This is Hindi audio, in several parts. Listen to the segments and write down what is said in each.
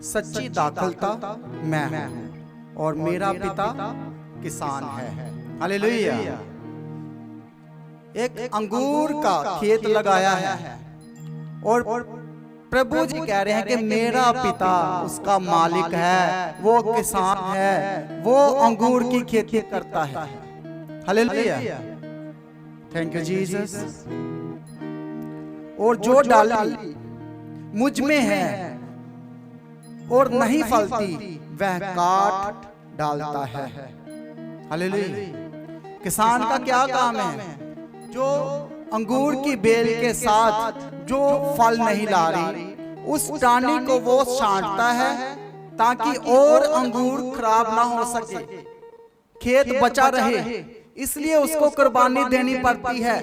सच्ची दाखलता मैं हूं और मेरा पिता किसान है। हालेलुया। एक अंगूर का खेत लगाया है और प्रभु जी कह रहे हैं कि मेरा पिता उसका मालिक है, वो किसान है, वो अंगूर की खेती करता है। Hallelujah, thank you Jesus. और जो डाली मुझ में है और नहीं फलती वह काट डालता है। हालेलुया। किसान का क्या काम है? जो अंगूर की बेल के साथ जो फल नहीं ला रही उस टाहनी को वो छांटता है ताकि और अंगूर खराब ना हो सके, खेत बचा रहे, इसलिए उसको कुर्बानी देनी पड़ती है।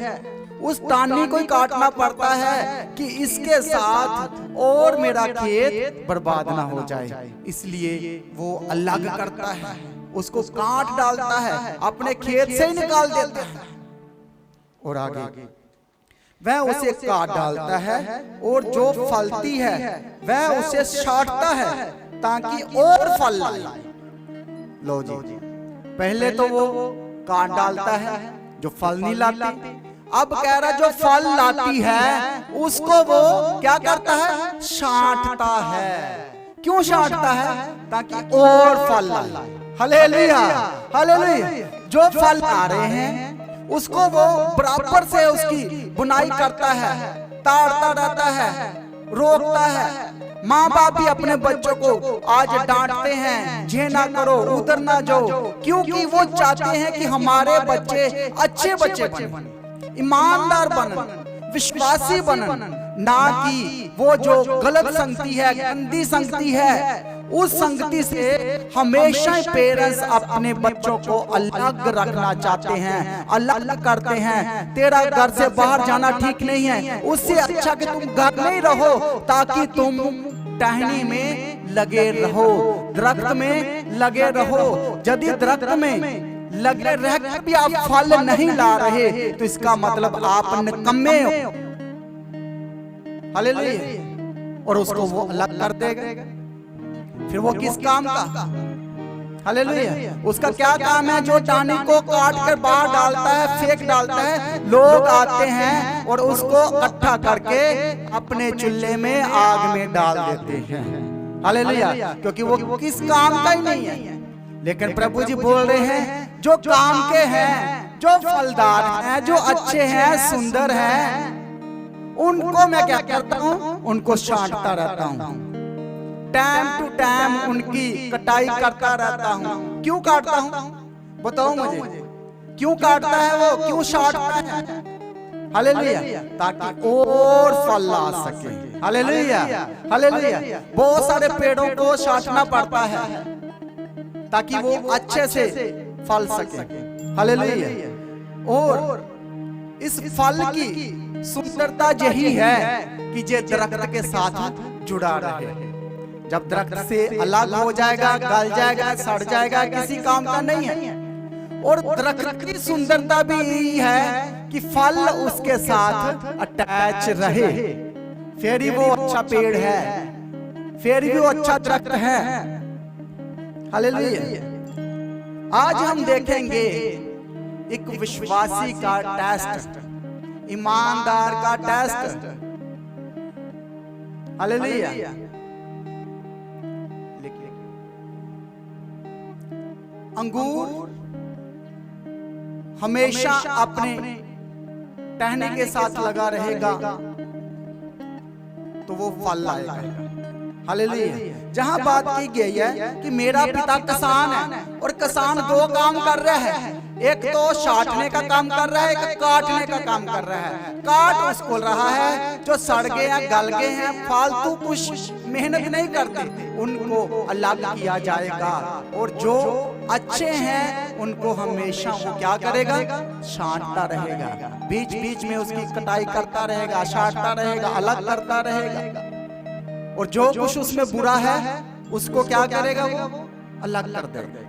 उस टाहनी को ही काटना पड़ता है कि इसके साथ और मेरा खेत बर्बाद ना हो जाए, इसलिए वो अलग करता है, उसको काट डालता है, अपने खेत से ही निकाल देता है। और आगे वह उसे काट डालता है और जो फलती है वह उसे छांटता है ताकि और फल लाए। लो जी, पहले तो वो काट डालता है जो फल नहीं लाती, अब कह रहा जो फल लाती है उसको वो क्या करता है? छांटता है। क्यों छांटता है? ताकि और फल लाए। Hallelujah, hallelujah. जो फल आ रहे हैं उसको वो बराबर से उसकी बुनाई करता है, ताड़ता रहता है, रोकता है। माँ बाप भी अपने बच्चों को आज डांटते हैं, ये ना करो, उधर ना जाओ, क्योंकि वो चाहते हैं कि हमारे बच्चे अच्छे बच्चे बने, ईमानदार बनन, विश्वासी बनन, ना कि वो जो गलत संगति है, गंदी संगति है, उस संगति से हमेशा पेरेंट्स अपने बच्चों को अलग रखना चाहते हैं, अलग करते हैं। तेरा घर से बाहर जाना ठीक नहीं है, उससे अच्छा कि तुम घर में ही रहो ताकि तुम टहनी में लगे रहो, दरख्त में लगे रहो। यदि दरख्त में लगे रहकर भी आप फल नहीं ला रहे तो इसका मतलब आप निकम्मे हो। हालेलुया। और उसको वो अलग कर देगा। फिर वो किस काम का? हालेलुया। उसका क्या काम है? जो टाहनी को काट कर बाहर डालता है, फेंक डालता है, लोग आते हैं और उसको इकट्ठा करके अपने चूल्हे में आग में डाल देते हैं। हालेलुया। क्योंकि वो किस काम का ही नहीं है। लेकिन प्रभु जी बोल रहे हैं जो काम के हैं, जो फलदार हैं, जो अच्छे हैं, सुंदर हैं, उनको मैं क्या करता हूं? उनको छांटता रहता हूं, टाइम टू टाइम उनकी कटाई करता रहता हूं। क्यों काटता हूं? बताओ मुझे, क्यों काटता है वो? क्यों छांटता है? हालेलुया। ताकि और फल ला सके। Hallelujah, hallelujah. बहुत सारे पेड़ों को छांटना पड़ता है ताकि वो अच्छे से फल सके। हालेलुया। और इस फल की सुंदरता यही है कि ये दरख्त के साथ जुड़ा रहे। जब दरख्त से अलग हो जाएगा, गल जाएगा, सड़ जाएगा, किसी काम का नहीं है। और दरख्त की सुंदरता भी यही है कि फल उसके साथ अटैच रहे, फिर ही वो अच्छा पेड़ है, फिर भी वो अच्छा दरख्त है। हालेलुया। आज हम देखेंगे एक विश्वासी का टेस्ट, ईमानदार का टेस्ट। हालेलुया। अंगूर हमेशा अपने टहनी के साथ लगा रहेगा तो वो फल लाएगा। हालेलुया। जहां बात की गई है कि मेरा पिता किसान है और किसान दो काम कर रहा है, एक तो छांटने का काम कर रहा है, एक काटने का काम कर रहा है। काट उसको रहा है जो सड़ गए हैं, गल गए हैं, फालतू कुछ मेहनत नहीं करते, उनको अलग किया जाएगा। और जो अच्छे हैं उनको हमेशा वो क्या करेगा? छांटता रहेगा, बीच बीच में उसकी कटाई करता रहेगा, छांटता रहेगा, अलग करता रहेगा। और जो कुछ उसमें बुरा है उसको क्या करेगा? वो अलग कर देगा।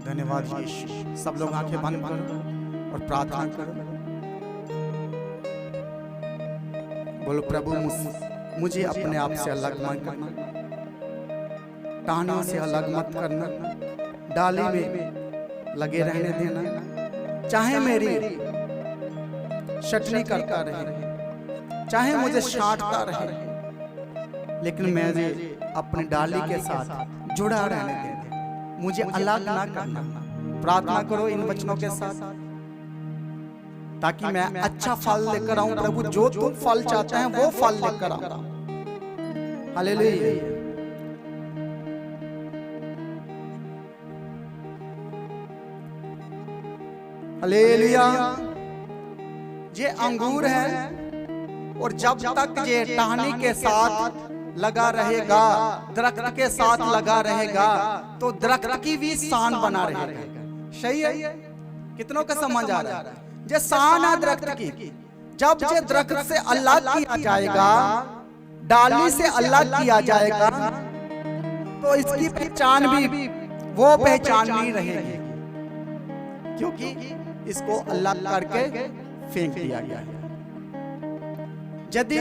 धन्यवाद यीशु। सब लोग आंखें बंद करो और प्रार्थना करो। बोलो प्रभु मुझे अपने आप से अलग मत करना, टहनियों से अलग मत करना, डाली में लगे रहने देना। चाहे मेरी शटनी करता रहे, चाहे मुझे छांटता रहे, लेकिन मुझे अपनी डाली के साथ जुड़ा रहने देना, मुझे अलग ना करना। प्रार्थना करो इन वचनों के साथ, ताकि मैं अच्छा फल लेकर आऊं। प्रभु जो तुम फल चाहते हैं वो फल लेकर आऊं। हालेलुया। हालेलुया। ये अंगूर है, और जब तक ये टहनी के साथ लगा रहेगा, दरख्त के साथ लगा रहेगा, तो दरख्त की भी शान बना रहेगा। सही है? कितनों का समझ आ रहा है? ये शान है दरख्त की। जब ये दरख्त से अलग किया जाएगा, डाली से अलग किया जाएगा, तो इसकी पहचान भी वो पहचान नहीं रहेगी, क्योंकि इसको अलग करके फेंक दिया गया है। यदि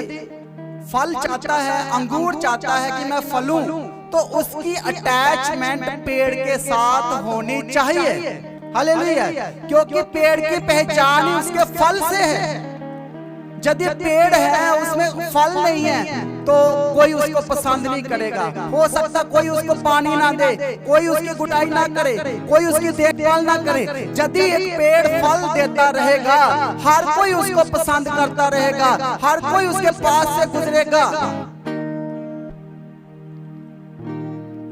फल चाहता है, अंगूर चाहता है कि मैं फलूं, तो उसकी अटैचमेंट पेड़ के साथ होनी चाहिए। हालेलुया। क्योंकि पेड़ की पहचान ही उसके फल से है। यदि पेड़ है उसमें फल नहीं है, तो कोई उसको पसंद नहीं करेगा। हो सकता कोई उसको पानी ना दे, कोई उसकी गुटाई ना करे, कोई उसकी देखभाल ना करे। यदि एक पेड़ फल देता रहेगा, हर कोई उसको पसंद करता रहेगा, हर कोई उसके पास से गुजरेगा।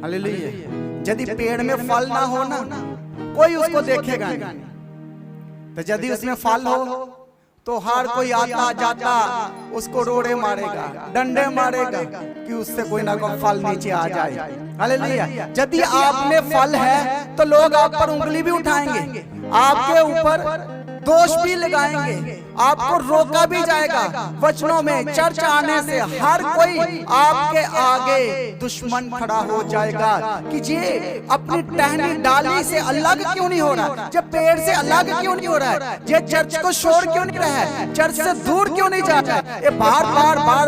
हालेलुया। यदि पेड़ में फल ना हो ना, कोई उसको देखेगा नहीं। तो यदि उसमें फल हो, तो हर कोई आता जाता उसको रोड़े मारेगा, डंडे मारेगा, कि उससे कोई ना कोई फल नीचे आ जाए। हालेलुया। यदि आप में फल है, तो लोग आप पर उंगली भी उठाएंगे, आपके ऊपर दोष भी लगाएंगे, आपको रोका भी जाएगा। वचनों में चर्च आने से हर कोई आपके आगे दुश्मन खड़ा हो जाएगा कि ये अपनी टहनी डाली से अलग क्यों नहीं हो रहा, ये पेड़ से अलग क्यों नहीं हो रहा है, ये चर्च को छोड़ क्यों नहीं रहा है, चर्च से दूर क्यों नहीं जा रहा है। ये बार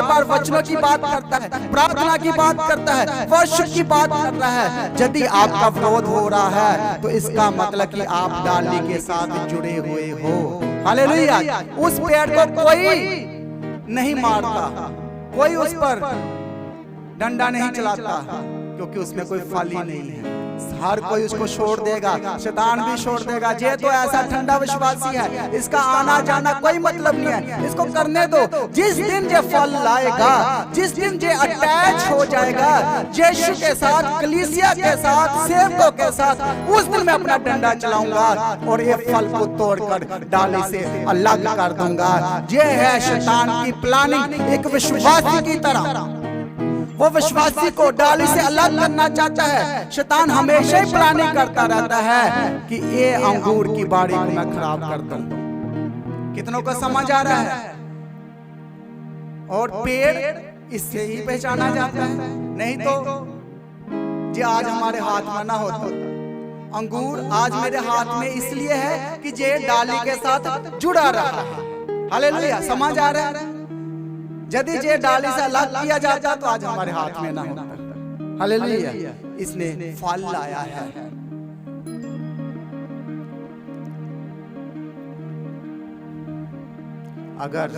बार वचनों की बात करता है, प्रार्थना की बात करता है, वर्शिप की बात कर रहा है। यदि आपका विरोध हो रहा है, तो इसका मतलब कि आप डाली के साथ जुड़े हुए हो। हालेलुया। उस पेड़ को कोई नहीं मारता, कोई उस पर डंडा नहीं चलाता, क्योंकि उसमें कोई फल ही नहीं है। हर कोई उसको छोड़ देगा, शैतान भी छोड़ देगा। ये तो ऐसा ठंडा विश्वासी है, इसका आना जाना कोई मतलब नहीं है, इसको करने दो। जिस दिन ये फल लाएगा, जिस दिन ये अटैच हो जाएगा यीशु के साथ, कलीसिया के साथ, सेवकों के साथ, उस दिन मैं अपना डंडा चलाऊंगा और ये फल को तोड़कर डाली से अलग कर दूंगा। ये है शैतान की प्लानिंग। एक विश्वासी की तरह वो विश्वासी को डाली से अलग करना चाहता है। शैतान हमेशा ही प्लानिंग करता रहता है कि ये अंगूर की बाड़ी को मैं खराब कर दूं। कितनों को समझ आ रहा है? और पेड़ इससे ही पहचाना जाता है, नहीं तो ये आज हमारे हाथ में ना होता। अंगूर आज मेरे हाथ में इसलिए है कि ये डाली के साथ जुड़ा रहा है। हालेलुया। समझ आ रहा है? यदि ये डाली से अलग किया जाता तो आज हमारे हाथ में ना होता। हालेलुया। इसने फल लाया है। अगर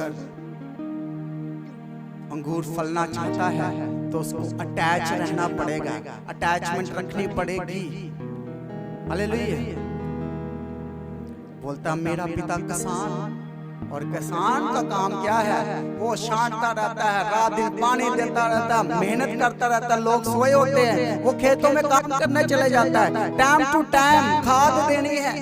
अंगूर फलना चाहता है तो उसको अटैच रहना पड़ेगा, अटैचमेंट रखनी पड़ेगी। हालेलुया। बोलता मेरा पिता किसान, और किसान का काम क्या है? वो छांटता रहता है, रात दिन पानी देता रहता है, मेहनत करता रहता है। लोग सोए होते हैं, वो खेतों में काम करने चले जाता है। टाइम टू टाइम खाद देनी है,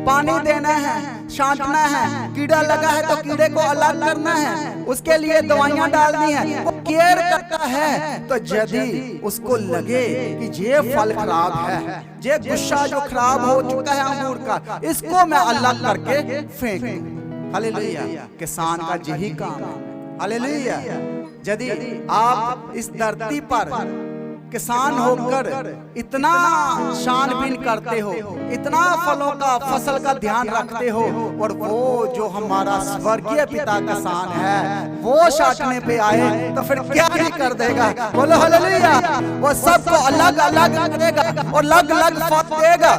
पानी देना है, छांटना है। कीड़ा लगा है तो कीड़े को अलग करना है, उसके लिए दवाइयां डालनी है, वो केयर करता है। तो यदि उसको लगे कि ये फल खराब है, ये गुस्सा जो खराब हो चुका है अंगूर का, इसको मैं अलग करके फेंक दूं। हालेलुया। किसान का यही काम है। हालेलुया। यदि आप इस धरती पर किसान होकर इतना छानबीन करते हो, इतना फलों का फसल का ध्यान रखते हो, और वो जो हमारा स्वर्गीय पिता किसान है वो छांटने पे आए तो फिर क्या नहीं कर देगा। बोलो हालेलुया। वो सबको अलग अलग करेगा और अलग अलग फल देगा,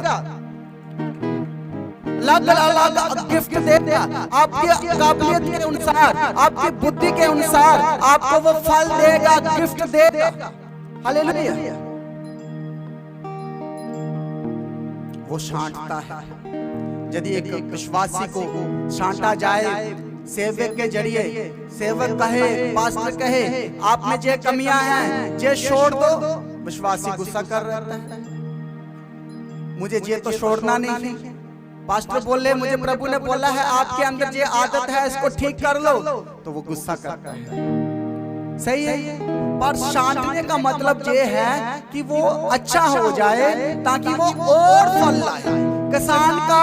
अलग अलग गिफ्ट देगा। आपकी काबिलियत के अनुसार, आपकी बुद्धि के अनुसार आपको वो फल देगा, गिफ्ट देगा। हालेलुया। वो छांटता है। यदि एक विश्वासी को छांटा जाए सेवक के जरिए, सेवक कहे, पास्टर कहे आप में जे कमियां हैं जे छोड़ दो, विश्वासी गुस्सा कर रहता है, मुझे जे तो छोड़ना नहीं है। पास्टर बोले मुझे प्रभु ने बोला है आपके अंदर जे आदत है इसको ठीक कर लो, तो वो गुस्सा करता है। सही है, पर छांटने का मतलब ये है कि वो अच्छा हो जाए ताकि वो और फल लाए। किसान का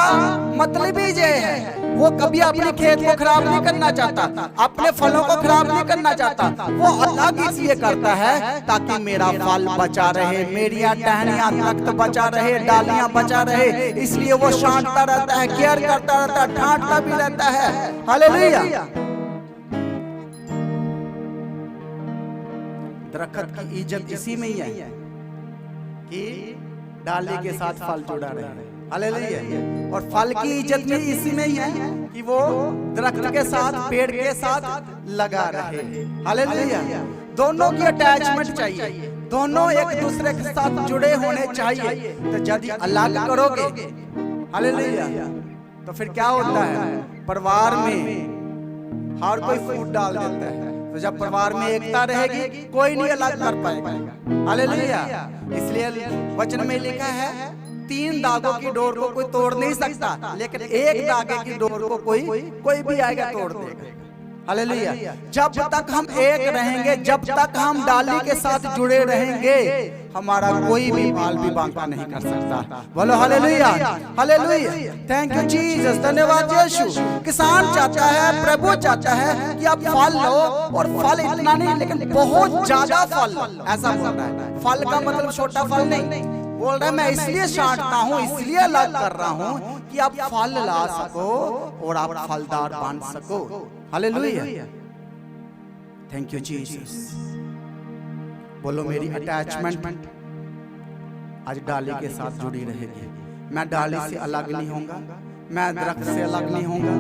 मतलब ही ये है, वो कभी अपने खेत को खराब नहीं करना चाहता, अपने फलों को खराब नहीं करना चाहता। वो अलग इसलिए करता है ताकि मेरा फल बचा रहे, मेरी टहनियां तख्त बचा रहे, डालियां बचा रहे, इसलिए वो छांटता रहता है, केयर करता रहता है, डांटता भी रहता है। हालेलुया। दरख्त की इज्जत इसी में ही है कि डाली के साथ फल जुड़ा रहे। हालेलुया। और फल की इज्जत भी इसी में ही है कि वो दरख्त के साथ, पेड़ के साथ लगा रहे। हालेलुया। दोनों की अटैचमेंट चाहिए, दोनों एक दूसरे के साथ जुड़े होने चाहिए। तो यदि अलग करोगे, हालेलुया, तो फिर क्या होता है, परिवार में हर कोई फूट डाल देता है। तो जब परिवार में एकता रहेगी कोई नहीं अलग कर पाएगा। हालेलुया। इसलिए वचन में लिखा है 3 धागों की डोर को कोई तोड़ नहीं सकता, लेकिन एक धागे की डोर को कोई भी आएगा तोड़ देगा। हालेलुया। जब तक हम एक रहेंगे, जब तक हम डाली के साथ जुड़े रहेंगे, हमारा कोई भी बाल भी बांका नहीं कर सकता। बोलो hallelujah. Hallelujah. Thank you Jesus. धन्यवाद यीशु। किसान चाहता है, प्रभु चाहता है कि आप फल लो, और फल इतना नहीं लेकिन बहुत ज्यादा फल लो। ऐसा बोल रहा है। फल का मतलब छोटा फल नहीं बोल रहा है, मैं इसलिए छांटता हूँ, इसलिए अलग कर रहा हूँ कि आप फल ला सको और आप फलदार बन सको। हालेलुया। Thank you Jesus. बोलो मेरी अटैचमेंट आज डाली के साथ जुड़ी रहेगी। मैं डाली से अलग नहीं होऊंगा, मैं दरख्त से अलग नहीं होऊंगा,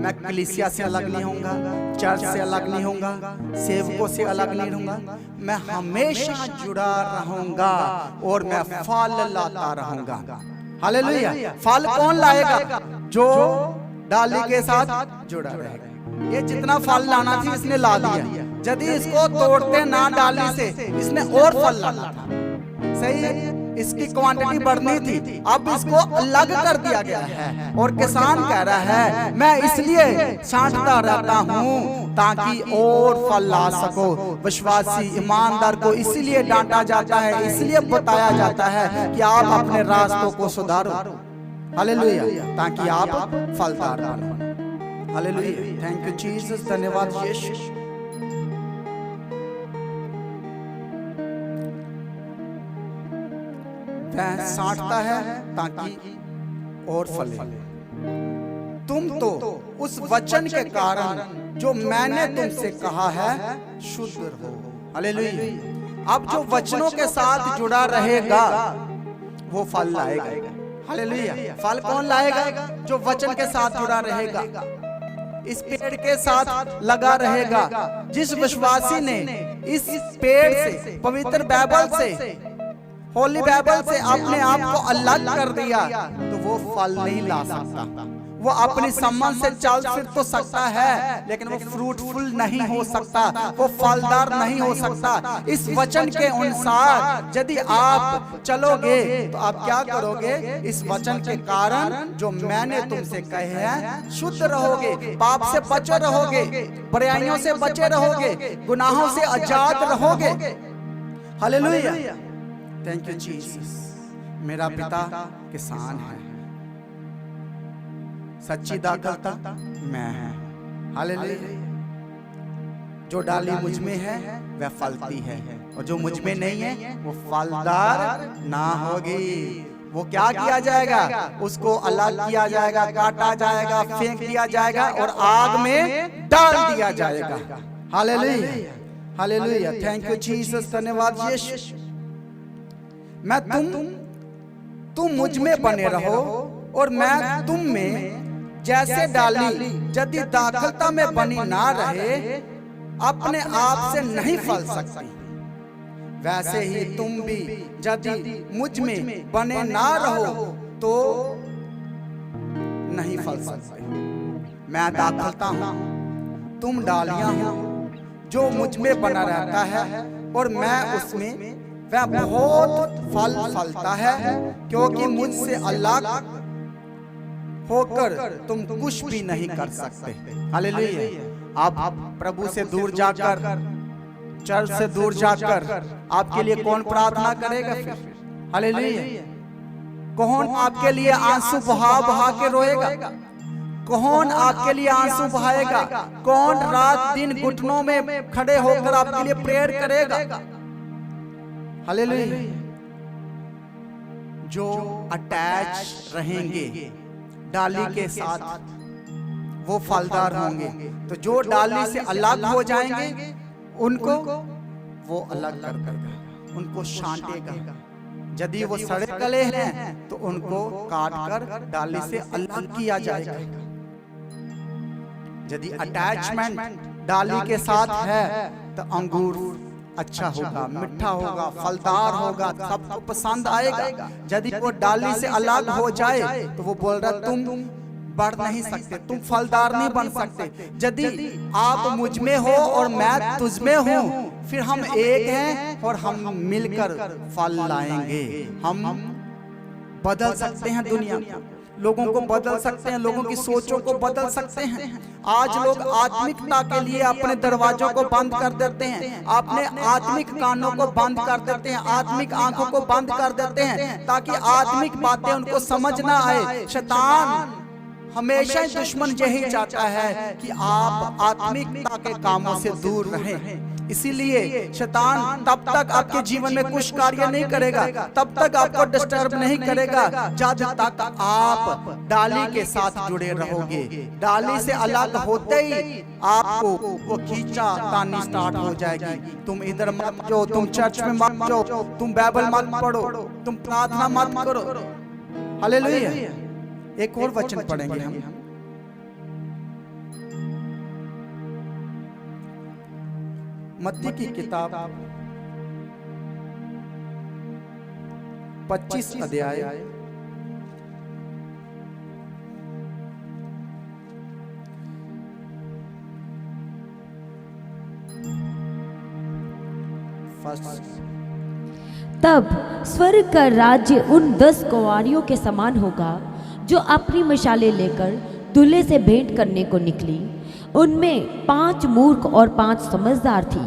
मैं कलीसिया से अलग नहीं होऊंगा, चर्च से अलग नहीं होऊंगा, सेवकों से अलग नहीं रहूंगा। मैं हमेशा जुड़ा रहूंगा और मैं फल लाता रहूंगा। हालेलुया। फल कौन लाएगा? जो डाली के साथ जुड़ा रहेगा। ये जितना फल लाना थी इसने ला दिया। यदि इसको तोड़ते ना डाली से, इसने और फल लाना था। सही है, इसकी क्वांटिटी बढ़नी थी, अब इसको अलग कर दिया गया है। और किसान कह रहा है मैं इसलिए छांटता रहता हूँ ताकि और फल ला सको। विश्वासी ईमानदार को इसीलिए डांटा जाता है, इसलिए बताया जाता है कि आप अपने रास्तों को सुधारो। हालेलुया। ताकि आप फलदार बनो। हालेलुया। Thank you Jesus. धन्यवाद यीशु। वह छांटता है ताकि और फले। तुम तो उस वचन के कारण जो मैंने तुमसे कहा है शुद्ध रहो। हालेलुया। अब जो वचनों के साथ जुड़ा रहेगा वो फल लाएगा। हालेलुया। फल कौन लाएगा? जो वचन के साथ जुड़ा रहेगा, इस पेड़ के साथ लगा रहेगा। जिस विश्वासी ने इस पेड़ से, पवित्र बाइबल से, होली बाइबल से अपने आप को अलग कर दिया, तो वो फल नहीं ला सकता। वो अपनी समझ से चल फिर तो सकता है, लेकिन वो फ्रूटफुल नहीं हो सकता, वो फलदार नहीं हो सकता। इस वचन के अनुसार यदि आप चलोगे तो आप क्या करोगे? इस वचन के कारण जो मैंने तुमसे कहे हैं शुद्ध रहोगे, पाप से बचे रहोगे, बुराइयों से बचे रहोगे, गुनाहों से आजाद रहोगे। हालेलुया। Thank you Jesus. मेरा पिता किसान है, सच्ची दाखलता मैं है। हालेलुया। जो डाली मुझ में है वह फलती है, और जो मुझ में नहीं है वो फलदार ना होगी। वो क्या किया जाएगा? उसको अलग किया जाएगा, काटा जाएगा, फेंक दिया जाएगा और आग में डाल दिया जाएगा। Hallelujah, hallelujah, thank you Jesus, धन्यवाद यीशु। मैं तुम मुझ में बने रहो और मैं तुम में। जैसे डाली यदि दाखलता में बनी ना रहे अपने आप से नहीं फल सकती, वैसे ही तुम भी यदि मुझ में बने ना रहो तो नहीं फल सकते। मैं दाखलता हूं, तुम डालियां हो। जो मुझ में बना रहता है और मैं उसमें, वह बहुत फल फलता है, क्योंकि मुझसे अलग होकर तुम कुछ भी नहीं कर सकते। हालेलुया। आप प्रभु से दूर जाकर, चर्च से दूर जाकर आपके लिए कौन प्रार्थना करेगा फिर? हालेलुया। कौन आपके लिए आंसू बहा बहा के रोएगा? कौन आपके लिए आंसू बहाएगा? कौन रात दिन घुटनों में खड़े होकर आपके लिए प्रेयर करेगा? हालेलुया। जो अटैच रहेंगे डाली के साथ वो फलदार होंगे। तो जो डाली से अलग हो जाएंगे उनको वो अलग कर देगा, उनको छांटेगा। यदि वो सड़े गले हैं तो उनको काट कर डाली से अलग किया जाएगा। यदि अटैचमेंट डाली के साथ है तो अंगूर अच्छा होगा, मीठा होगा, फलदार होगा, सबको पसंद आएगा। यदि वो डाली से अलग हो जाए तो वो बोल रहा तुम बढ़ नहीं सकते, तुम फलदार नहीं बन सकते। यदि आप मुझ में हो और मैं तुझ में हूँ, फिर हम एक हैं और हम मिलकर फल लाएंगे। हम बदल सकते हैं दुनिया, लोगों को बदल सकते हैं, लोगों की सोचों को बदल सकते हैं। आज लोग आत्मिकता के लिए अपने दरवाजों को बंद कर देते हैं, अपने आत्मिक कानों को बंद कर देते हैं, आत्मिक आंखों को बंद कर देते हैं, ताकि आत्मिक बातें उनको समझ ना आए। शैतान हमेशा दुश्मन यही चाहता है कि आप आत्मिकता के कामों से दूर रहें। इसीलिए शैतान तब तक आपके जीवन में कुछ कार्य नहीं करेगा, तब तक आपको डिस्टर्ब नहीं करेगा जब तक आप डाली के साथ जुड़े रहोगे। डाली से अलग होते ही आपको वो खींचा तानी स्टार्ट हो जाएगी। तुम इधर मत जाओ, तुम चर्च में मत जाओ, तुम बाइबल मत पढ़ो, तुम प्रार्थना मत करो। हालेलुया। एक और वचन पढ़ेंगे हम, मत्ती की किताब 25 अध्याय 1। तब स्वर्ग का राज्य उन 10 कुंवारियों के समान होगा जो अपनी मशालें लेकर दूल्हे से भेंट करने को निकली। उनमें 5 मूर्ख और 5 समझदार थी।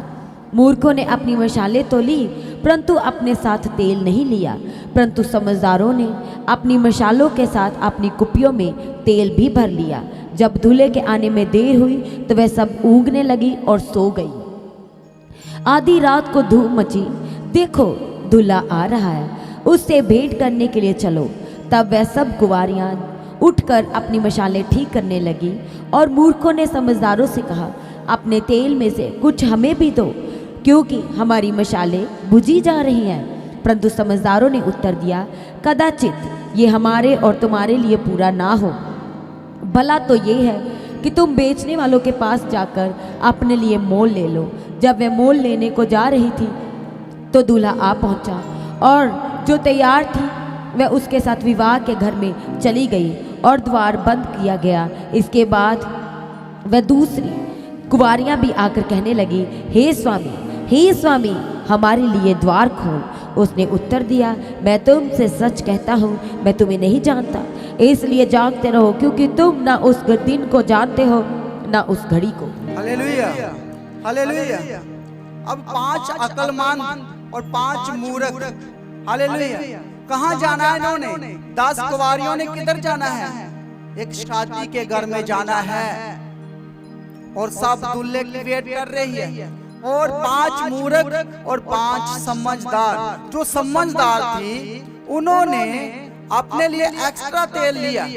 मूर्खों ने अपनी मशालें तो ली, परंतु अपने साथ तेल नहीं लिया, परंतु समझदारों ने अपनी मशालों के साथ अपनी कुप्पियों में तेल भी भर लिया। जब दूल्हे के आने में देर हुई तो वह सब ऊँघने लगी और सो गई। आधी रात को धूम मची, देखो दूल्हा आ रहा है, उससे भेंट करने के लिए चलो। तब वह सब कुंवारियाँ उठकर अपनी मशालें ठीक करने लगी। और मूर्खों ने समझदारों से कहा, अपने तेल में से कुछ हमें भी दो, क्योंकि हमारी मशालें बुझी जा रही हैं। परंतु समझदारों ने उत्तर दिया, कदाचित ये हमारे और तुम्हारे लिए पूरा ना हो। भला तो ये है कि तुम बेचने वालों के पास जाकर अपने लिए मोल ले लो। जब वह मोल लेने को जा रही थी तो दूल्हा आ पहुंचा, और जो तैयार थी वह उसके साथ विवाह के घर में चली गई और द्वार बंद किया गया। इसके बाद वह दूसरी कुंवारियां भी आकर कहने लगी, हे स्वामी, हमारे लिए द्वार खोल। उसने उत्तर दिया, मैं तुमसे सच कहता हूँ, मैं तुम्हें नहीं जानता। इसलिए जागते रहो, क्योंकि तुम ना उस दिन को जानते हो ना उस घड़ी को। Hallelujah, hallelujah. अब 5 अक्लमंद और 5 मूर्ख, हालेलुया, कहाँ जाना है इन्होंने? 10 कुंवारियों ने किधर जाना है? एक शादी के घर में जाना है। और सब दूल्हे की वेट कर रही है। और 5 मूर्ख और 5 समझदार। जो समझदार थी उन्होंने अपने लिए एक्स्ट्रा तेल लिया,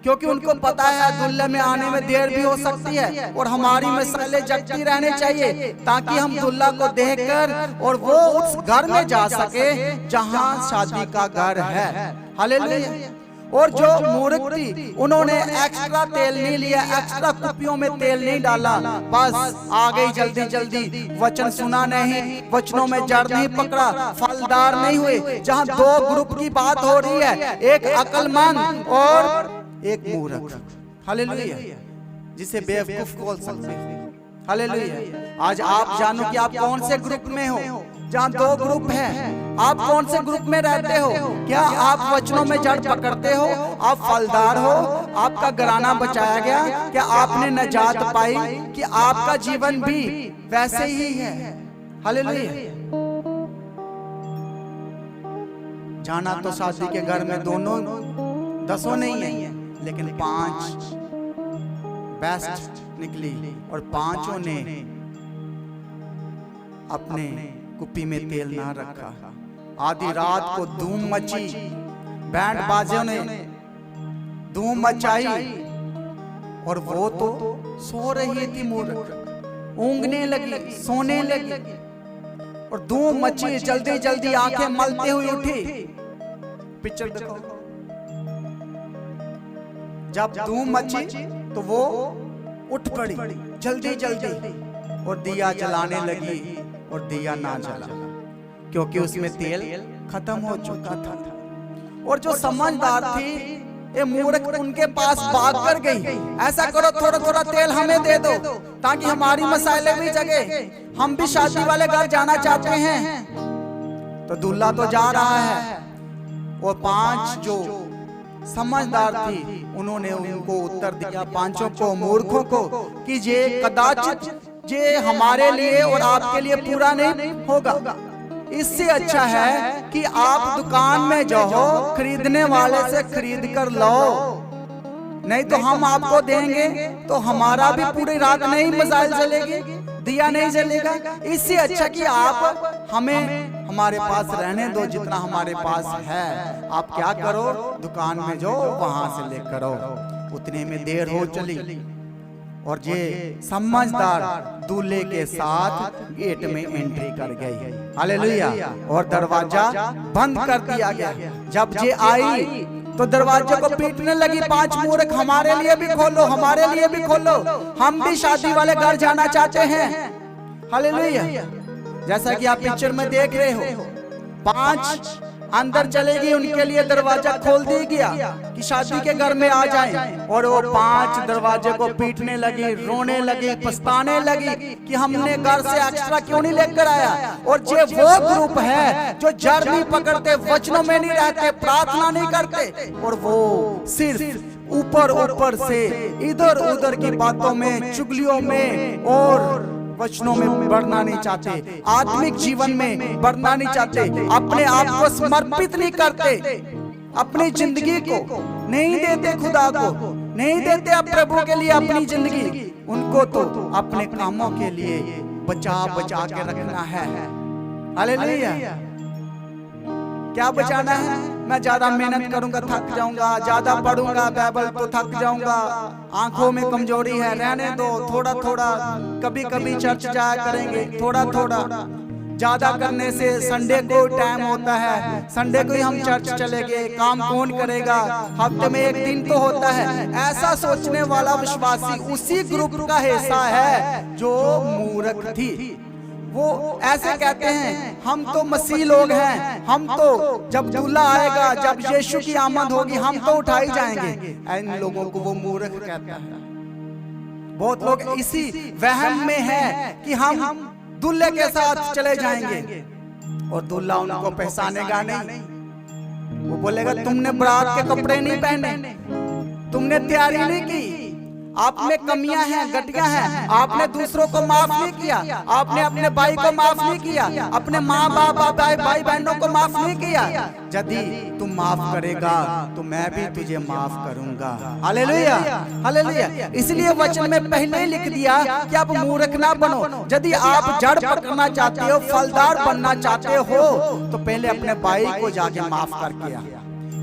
क्योंकि उनको पता है दूल्हे में आने में देर भी हो सकती है और हमारी मसाले जगती रहने चाहिए, ताकि हम दूल्हा को देखकर और वो उस घर में जा सके जहां शादी का घर है। हालेलुया। और जो मूर्ख थी उन्होंने एक्स्ट्रा तेल नहीं लिया, एक्स्ट्रा कुपियों में तेल नहीं डाला, बस आ गई जल्दी जल्दी, वचन सुना नहीं, वचनों में जड़ नहीं पकड़ा, फलदार नहीं हुए। जहां 2 ग्रुप की बात हो रही है, एक अक्लमंद और एक मूर्ख। हालेलुया। जिसे बेवकूफ बोल सकते हैं। हालेलुया। आज आप जानो कि आप कौन से ग्रुप में हो। जहाँ 2 ग्रुप हैं, आप कौन से ग्रुप में रहते हो? क्या आप वचनों में जड़ पकड़ते हो? आप फलदार हो? आपका घराना बचाया गया? क्या आपने नजात पाई कि आपका जीवन भी वैसे ही है? हालेलुया। जाना तो शादी के घर में दोनों 10 नहीं है, लेकिन 5 बेस्ट निकली और 5 ने अपने कुप्पी में तेल ना रखा। आधी रात को धूम मची, बैंड बाजों ने धूम मचाई और वो तो सो रही थी मूर्ख, ऊँघने लगी, सोने लगी और धूम मची, जल्दी जल्दी आंखें मलते हुए उठी। पिक्चर देखो, जब धूम मची तो वो उठ पड़ी जल्दी जल्दी और दिया जलाने लगी और दिया ना जला, क्योंकि उसमें तेल खत्म हो चुका था। और जो समझदार थी ये मूर्ख उनके पास भाग कर गई, ऐसा करो थोड़ा थोड़ा तेल हमें दे दो ताकि हमारी मसाले भी जगे, हम भी शादी वाले घर जाना चाहते हैं। तो दूल्हा तो जा रहा है और 5 जो समझदार थी उन्होंने उनको उत्तर दिया, 5 को, मूर्खों को, कि ये कदाचित ये हमारे लिए और आपके लिए पूरा नहीं होगा। इससे अच्छा है कि आप दुकान में जाओ, खरीदने वाले से खरीद कर लो, नहीं तो हम आपको देंगे तो हमारा भी पूरी रात नहीं मसाइल जलेगी, दिया नहीं जलेगा। इससे अच्छा कि आप हमें हमारे पास रहने दो जितना हमारे पास है। आप क्या करो, दुकान में जाओ, वहां से लेकर आओ। उतने में देर हो चली और ये समझदार दूल्हे के साथ गेट में एंट्री कर गई। हालेलुया। और दरवाजा बंद कर दिया गया। जब ये आई तो दरवाजे को पीटने लगी, 5 मूर्ख, हमारे लिए भी खोलो, हमारे लिए भी खोलो, हम भी शादी वाले घर जाना चाहते हैं। हालेलुया। जैसा कि आप पिक्चर में देख रहे हो, 5 अंदर चलेगी, उनके लिए दरवाजा खोल दिया गया कि शादी के घर में आ जाएं। और वो 5 दरवाजे को पीटने लगी, रोने लगी, पछताने लगी कि हमने घर से एक्स्ट्रा क्यों नहीं लेकर आया। और ये वो ग्रुप है जो जड़ नहीं पकड़ते, वचनों में नहीं रहते, प्रार्थना नहीं करते, और वो सिर्फ ऊपर ऊपर से इधर उधर की बातों में, चुगलियों में और वचनों में बढ़ना नहीं चाहते, आत्मिक जीवन में बढ़ना नहीं चाहते, अपने आप को समर्पित नहीं करते, अपनी जिंदगी को नहीं देते, खुदा को नहीं देते अब प्रभु के लिए अपनी जिंदगी। उनको तो अपने कामों के लिए बचा बचा के रखना है। हालेलुया। क्या बचाना है? मैं ज्यादा मेहनत करूंगा थक जाऊंगा, ज्यादा पढ़ूंगा बाइबल तो थक जाऊंगा, आंखों में कमजोरी है, रहने दो, थोड़ा थोड़ा कभी कभी चर्च जाया करेंगे, थोड़ा थोड़ा। ज्यादा करने से संडे को टाइम होता है, संडे को ही हम चर्च चले गए, काम कौन करेगा, हफ्ते में 1 दिन तो होता है। ऐसा सोचने वाला विश्वासी उसी ग्रुप का हिस्सा है जो मूर्ख थी। वो ऐसे कहते हैं हम तो मसीह लोग हैं, हम तो जब दूल्हा आएगा, जब यीशु की आमद होगी, हम तो उठाई जाएंगे। इन लोगों को वो मूर्ख कहता है। बहुत लोग इसी वहम में है कि हम दूल्हे के साथ चले जाएंगे और दूल्हा उनको पहचानेगा नहीं। वो बोलेगा तुमने बारात के कपड़े नहीं पहने, तुमने तैयारी नहीं की, आप में कमियां हैं, गटियां हैं, आपने दूसरों को माफ नहीं किया, आपने अपने भाई को माफ नहीं किया, अपने माँ बाप भाई बहनों को माफ नहीं किया, यदि तुम माफ करेगा तो मैं भी तुझे माफ करूंगा। Hallelujah, hallelujah. इसलिए वचन में पहले ही लिख दिया कि आप मूर्ख ना बनो। यदि आप जड़ पकड़ना चाहते हो, फलदार बनना चाहते हो, तो पहले अपने भाई को जाके माफ करके आ,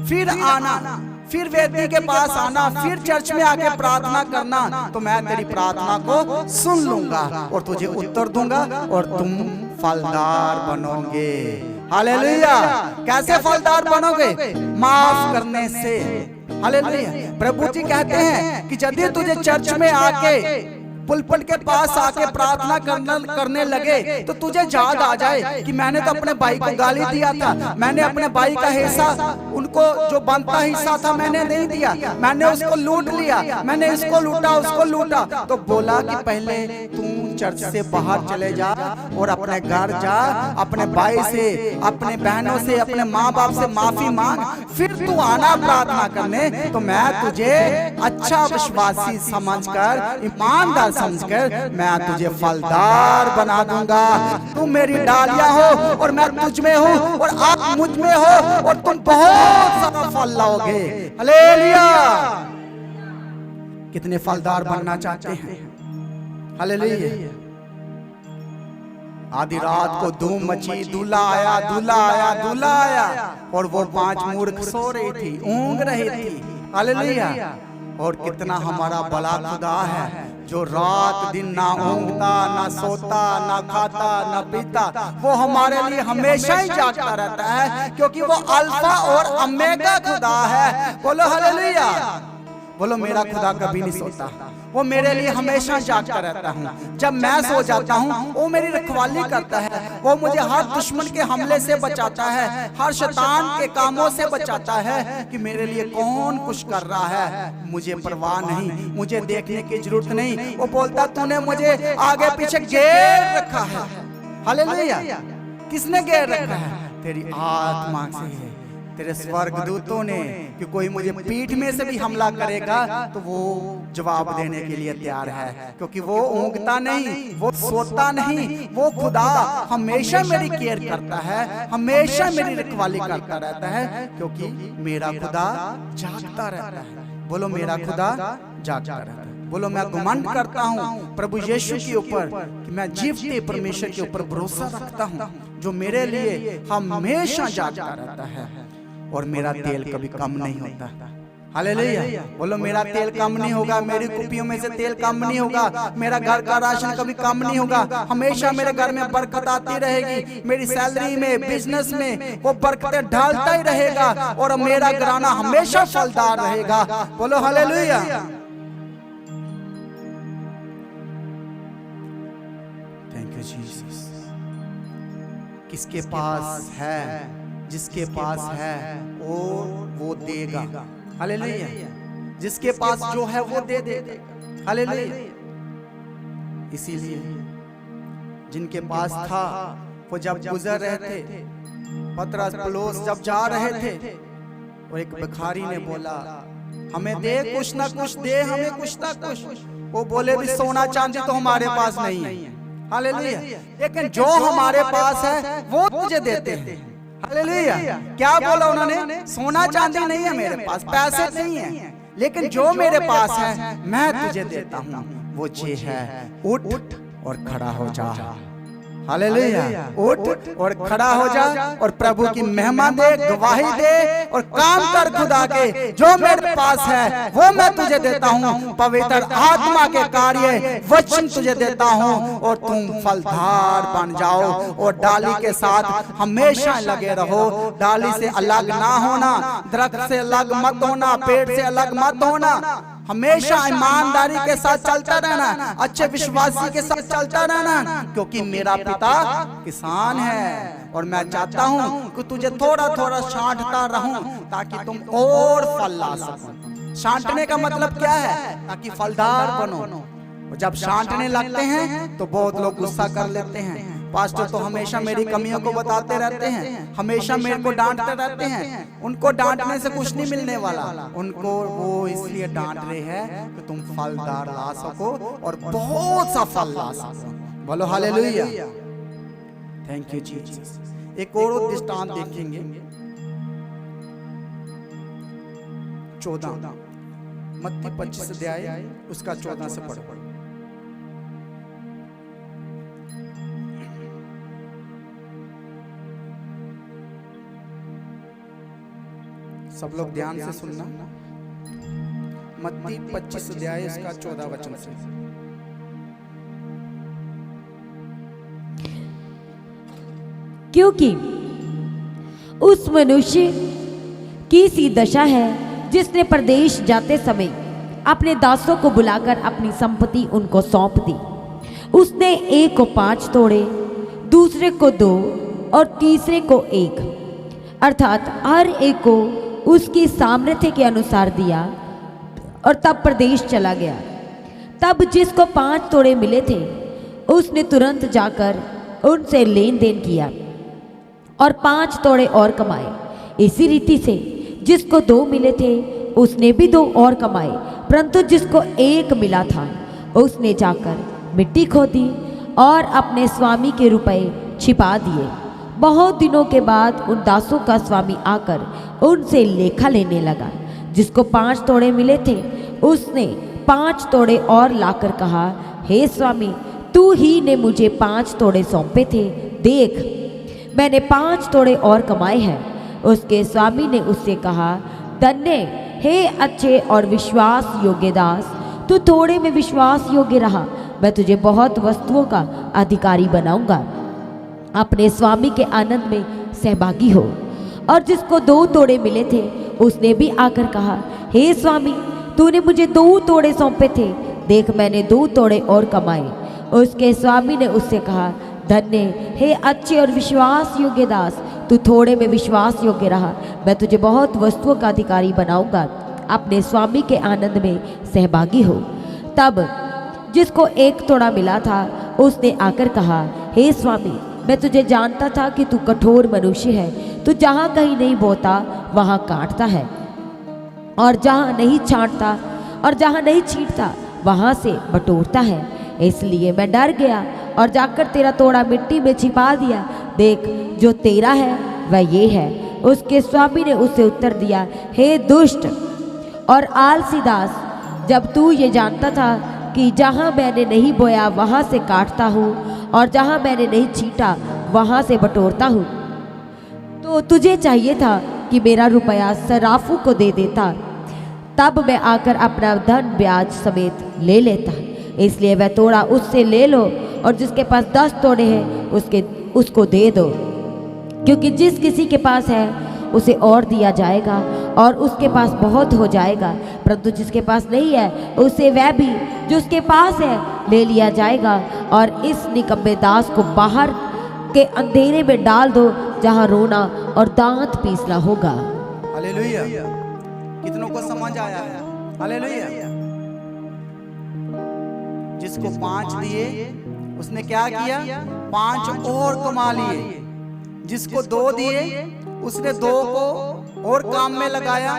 फिर आना, फिर वेदी के पास आना, फिर चर्च में आके प्रार्थना करना, तो मैं तेरी प्रार्थना को सुन लूंगा और तुझे उत्तर दूंगा और तुम फलदार बनोगे। हालेलुया। कैसे फलदार बनोगे? माफ करने से। हालेलुया। प्रभु जी कहते हैं कि यदि तुझे चर्च में आके पुलपट के पास आके प्रार्थना करने लगे तो तुझे याद आ जाए कि मैंने तो अपने भाई को गाली दिया था, मैंने अपने भाई का हिस्सा, उनको जो बनता हिस्सा था मैंने नहीं दिया, मैंने उसको लूट लिया, मैंने इसको लूटा, उसको लूटा। तो बोला कि पहले तू चर्च से बाहर चले जा और अपने घर जा, अपने भाई से, अपने बहनों से, अपने माँ बाप से माफी मांग, फिर तू आना प्रार्थना करने, तो मैं तुझे अच्छा विश्वासी समझकर, ईमानदार समझकर मैं तुझे फलदार बना दूंगा। तुम मेरी डालियां हो और मैं तुझ में हूं और आप मुझ में हो और तुम बहुत सारा फल लाओगे। हालेलुया। कितने फलदार बनना चाहते हैं? हालेलुया। आधी रात को धूम मची, दूल्हा आया, दूल्हा आया, दूल्हा आया, और वो 5 मूर्ख सो रही थी, ऊँग रही थी। हालेलुया। और कितना हमारा बड़ा खुदा है जो रात दिन ना ऊँगता, ना सोता, ना खाता, ना पीता, वो हमारे लिए हमेशा ही जागता रहता है, क्योंकि वो अल्फा और ओमेगा खुदा है। बोलो हालेलुया। बोलो मेरा खुदा कभी नहीं सोता, वो मेरे लिए हमेशा जागता रहता हूँ। जब मैं सो जाता हूँ वो मेरी रखवाली करता है, वो मुझे हर दुश्मन के हमले से बचाता है, हर शैतान के कामों से बचाता है कि मेरे लिए कौन कुछ कर रहा है मुझे परवाह नहीं, मुझे देखने की जरूरत नहीं। वो बोलता तूने मुझे आगे पीछे घेर रखा है। हालेलुया। किसने घेर रखा है? तेरी आत्मा से, तेरे स्वर्गदूतों ने, कि कोई मुझे पीठ में से भी हमला करेगा तो वो जवाब देने के लिए तैयार है, क्योंकि वो ऊँगता नहीं, वो सोता नहीं, वो खुदा हमेशा मेरी केयर करता है, हमेशा मेरी रखवाली करता रहता है, क्योंकि मेरा खुदा जागता रहता है। बोलो मेरा खुदा जागता रहता है। बोलो मैं घमंड करता हूँ प्रभु यीशु के ऊपर कि मैं जीवते परमेश्वर के ऊपर भरोसा रखता हूँ, जो मेरे लिए हमेशा जागता रहता है और मेरा तेल कभी कम नहीं होता। हालेलुया। बोलो मेरा तेल कम नहीं होगा, मेरी कुपियों में से तेल कम नहीं होगा, मेरा घर का राशन कभी कम नहीं होगा, हमेशा मेरे घर में बरकत आती रहेगी, मेरी सैलरी में, बिजनेस में वो बरकतें ढालता ही रहेगा और मेरा घराना हमेशा फलदार रहेगा। बोलो हालेलुया। Thank you Jesus. किसके पास है? जिसके पास है और वो देगा। हालेलुया। जिसके पास जो है वो दे देगा। हालेलुया। इसीलिए जिनके पास था वो जब गुजर रहे थे, पतरस पौलुस जब जा रहे थे, और एक भिखारी ने बोला हमें दे, कुछ ना कुछ दे, हमें कुछ ना कुछ। वो बोले भी सोना चांदी तो हमारे पास नहीं है। हालेलुया। लेकिन जो हमारे पास है वो तुझे देते हैं। हालेलुया। क्या बोला उन्होंने? सोना चांदी नहीं है मेरे पास, पैसे नहीं है, लेकिन जो मेरे पास है मैं तुझे देता हूँ, वो ये है, उठ और खड़ा हो जा। हालेलुया। उठ और खड़ा हो जा और प्रभु की महिमा दे, गवाही दे और काम कर खुदा के। जो मेरे पास है वो मैं तुझे देता हूँ, पवित्र आत्मा के कार्य वचन तुझे देता हूँ और तुम फलदार बन जाओ और डाली के साथ हमेशा लगे रहो। डाली से अलग ना होना, दरख्त से अलग मत होना, पेड़ से अलग मत होना, हमेशा ईमानदारी के साथ चलता रहना, अच्छे विश्वासी के साथ चलता रहना, क्योंकि मेरा पिता किसान है और मैं चाहता हूँ कि तुझे थोड़ा थोड़ा छांटता रहूं ताकि तुम और फल ला सको। छांटने का मतलब क्या है? ताकि फलदार बनो। जब छांटने लगते हैं तो बहुत लोग गुस्सा कर लेते हैं, पास्टर तो हमेशा मेरी कमियों को बताते रहते हैं, हमेशा मेरे को डांटते रहते हैं। उनको डांटने से कुछ नहीं मिलने वाला, उनको वो इसलिए डांट रहे हैं कि तुम फलदार ला सको और बहुत सा फल ला सको। बोलो हालेलुया, थैंक यू जीसस। एक और दृष्टांत देखेंगे 14 मत्ती 25 अध्याय उसका 14 से पढ़ो। सब लोग ध्यान से सुनना। मत्ती 25 अध्याय उसका 14 वचन से। क्योंकि उस मनुष्य की सी दशा है जिसने परदेश जाते समय अपने दासों को बुलाकर अपनी संपत्ति उनको सौंप दी। उसने एक को 5 तोड़े, दूसरे को 2 और तीसरे को 1, अर्थात हर एक को उसकी सामर्थ्य के अनुसार दिया और तब प्रदेश चला गया। तब जिसको 5 तोड़े मिले थे उसने तुरंत जाकर उनसे लेन देन किया और 5 तोड़े और कमाए। इसी रीति से जिसको 2 मिले थे उसने भी 2 और कमाए, परंतु जिसको 1 मिला था उसने जाकर मिट्टी खोदी और अपने स्वामी के रुपए छिपा दिए। बहुत दिनों के बाद उन दासों का स्वामी आकर उनसे लेखा लेने लगा। जिसको 5 तोड़े मिले थे उसने 5 तोड़े और लाकर कहा, हे स्वामी, तू ही ने मुझे 5 तोड़े सौंपे थे, देख मैंने 5 तोड़े और कमाए हैं। उसके स्वामी ने उससे कहा, धन्य हे अच्छे और विश्वास योग्य दास, तू थोड़े में विश्वास योग्य रहा, मैं तुझे बहुत वस्तुओं का अधिकारी बनाऊंगा। अपने स्वामी के आनंद में सहभागी हो। और जिसको 2 तोड़े मिले थे उसने भी आकर कहा, हे स्वामी, तूने मुझे 2 तोड़े सौंपे थे, देख मैंने 2 तोड़े और कमाए। उसके स्वामी ने उससे कहा, धन्य हे अच्छे और विश्वास योग्य दास, तू थोड़े में विश्वास योग्य रहा, मैं तुझे बहुत वस्तुओं का अधिकारी बनाऊंगा। अपने स्वामी के आनंद में सहभागी हो। तब जिसको 1 तोड़ा मिला था उसने आकर कहा, हे स्वामी, मैं तुझे जानता था कि तू कठोर मनुष्य है, तू जहाँ कहीं नहीं बोता वहाँ काटता है और जहाँ नहीं छांटता और जहाँ नहीं छींटता वहाँ से बटोरता है। इसलिए मैं डर गया और जाकर तेरा तोड़ा मिट्टी में छिपा दिया। देख, जो तेरा है वह ये है। उसके स्वामी ने उसे उत्तर दिया, हे दुष्ट और आलसी दास, जब तू ये जानता था कि जहाँ मैंने नहीं बोया वहाँ से काटता हूँ और जहाँ मैंने नहीं छींटा वहाँ से बटोरता हूँ, तो तुझे चाहिए था कि मेरा रुपया सराफों को दे देता, तब मैं आकर अपना धन ब्याज समेत ले लेता। इसलिए वह तोड़ा उससे ले लो और जिसके पास 10 तोड़े हैं उसको दे दो, क्योंकि जिस किसी के पास है उसे और दिया जाएगा और उसके पास बहुत हो जाएगा, परंतु जिसके पास नहीं है उसे वह भी जो उसके पास है ले लिया जाएगा। और इस निकम्मे दास को बाहर के अंधेरे में डाल दो, जहाँ रोना और दांत पीसना होगा। हालेलुया, कितनों को समझ आया है? हालेलुया। जिसको 5 दिए उसने क्या किया? 5 और कमा लिए। जिसको 2 दिए उसने 2 को और काम में लगाया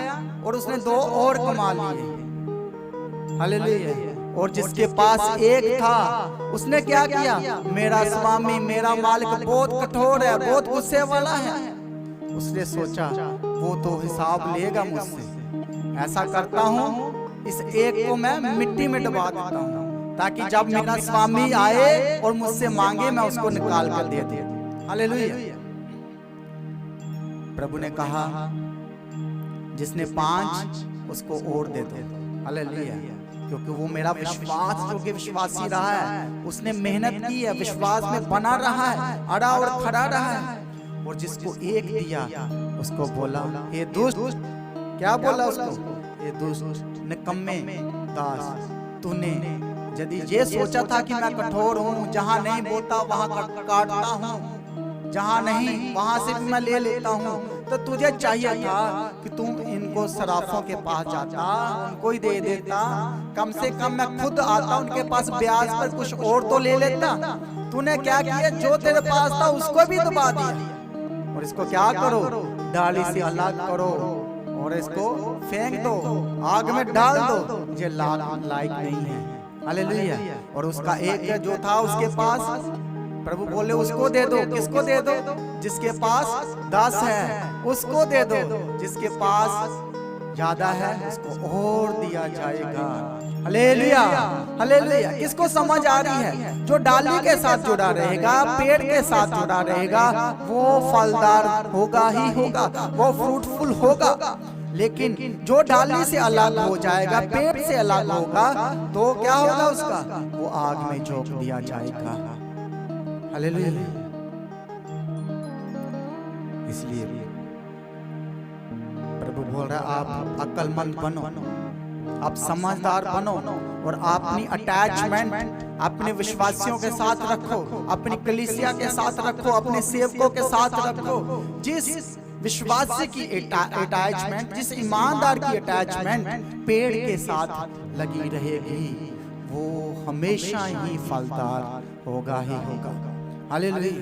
और उसने 2 और कमा लिए। हालेलुया। और जिसके पास 1 था उसने क्या किया? मेरा स्वामी, मेरा मालिक बहुत कठोर है, बहुत गुस्से वाला है। उसने सोचा वो तो हिसाब लेगा मुझसे, ऐसा करता हूँ इस 1 को मैं मिट्टी में डुबा देता हूँ, ताकि जब मेरा स्वामी आए और मुझसे मांगे मैं उसको निकाल कर दे दूं। हालेलुया। प्रभु ने कहा, जिसने 5 उसको और दे दो। हालेलुया। क्योंकि वो मेरा विश्वास योग्य विश्वासी रहा है, उसने मेहनत की है, विश्वास में बना रहा है, अड़ा और खड़ा रहा है। और जिसको 1 दिया उसको बोला, हे दुष्ट, क्या बोला उसको? हे दुष्ट निकम्मे दास, तूने यदि ये सोचा था कि मैं कठोर हूँ, जहाँ नहीं बोता वहाँ काटता हूँ, जहाँ नहीं वहाँ से भी मैं ले लेता हूँ, तो तुझे चाहिए था कि तुम इनको सराफों के पास जाता, उनको ही दे देता। कम से कम मैं खुद आता उनके पास, ब्याज पर कुछ और तो ले लेता। तूने क्या किया, जो तेरे पास था उसको भी दबा दिया। और इसको क्या करो, डाली से अलग करो और इसको फेंक दो, आग में डाल दो, ये लायक नहीं है। हालेलुया। और उसका एक जो था उसके पास, प्रभु बोले उसको दे दो। किसको दे दो? जिसके पास 10 है उसको दे दो, जिसके पास ज्यादा है उसको और दिया जाएगा। Hallelujah, hallelujah. किसको समझ आ रही है? जो डाली के साथ जुड़ा रहेगा, पेड़ के साथ जुड़ा रहेगा, वो फलदार होगा ही होगा, वो फ्रूटफुल होगा। लेकिन जो डाली से अलग हो जाएगा, पेड़ से अलग होगा, तो क्या होगा उसका? वो आग में झोंक दिया जाएगा। हालेलुया। इसलिए प्रभु बोल रहा है, आप अक्लमंद बनो, आप समझदार बनो और अपनी अटैचमेंट अपने विश्वासियों के साथ रखो, अपनी कलीसिया के साथ रखो, अपने सेवकों के साथ रखो। जिस विश्वासी की अटैचमेंट, जिस ईमानदार की अटैचमेंट पेड़ के साथ लगी रहेगी, वो हमेशा ही फलदार होगा ही होगा। Hallelujah,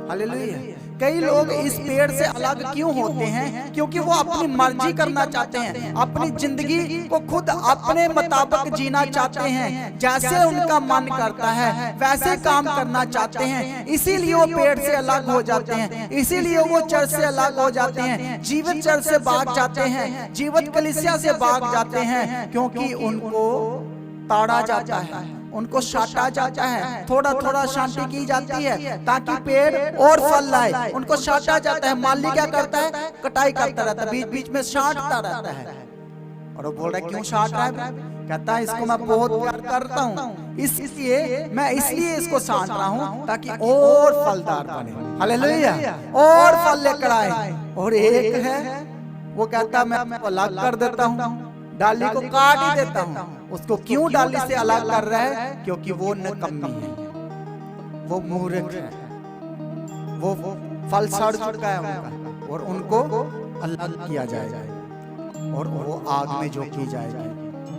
hallelujah. कई लोग इस पेड़ से अलग क्यों होते हैं? क्योंकि वो अपनी मर्जी करना चाहते हैं, अपनी जिंदगी को खुद अपने मुताबिक जीना चाहते हैं, जैसे उनका मन करता है वैसे काम करना चाहते हैं। इसीलिए वो पेड़ से अलग हो जाते हैं, इसीलिए वो चर्च से अलग हो जाते हैं, जीवित चर्च से भाग जाते हैं, जीवित कलीसिया से भाग जाते हैं, क्योंकि उनको ताड़ा जाता है, उनको शाटा जाता है, थोड़ा थोड़ा शांति की जाती है ताकि पेड़ और फल लाए। उनको शाटा जाता है। माली क्या करता है? कटाई करता रहता है, बीच बीच में शांटता रहता है। और वो बोल रहा है, क्यों शांट रहा है? कहता है, इसको मैं बहुत प्यार करता हूँ, इसलिए मैं इसको शांट रहा हूँ ताकि और फलदार बने। हालेलुया, और फल लेकर आए। और एक है वो कहता है, मैं आपको अलग कर देता हूँ, डाली को काट ही देता हूँ। उसको क्यों डाली से अलग कर रहा है? क्योंकि वो नकम्मी है, वो मूर्ख है, वो फल सड़ चुका है उनका, और उनको अलग किया जाएगा और वो आग में झोंकी जाएगी।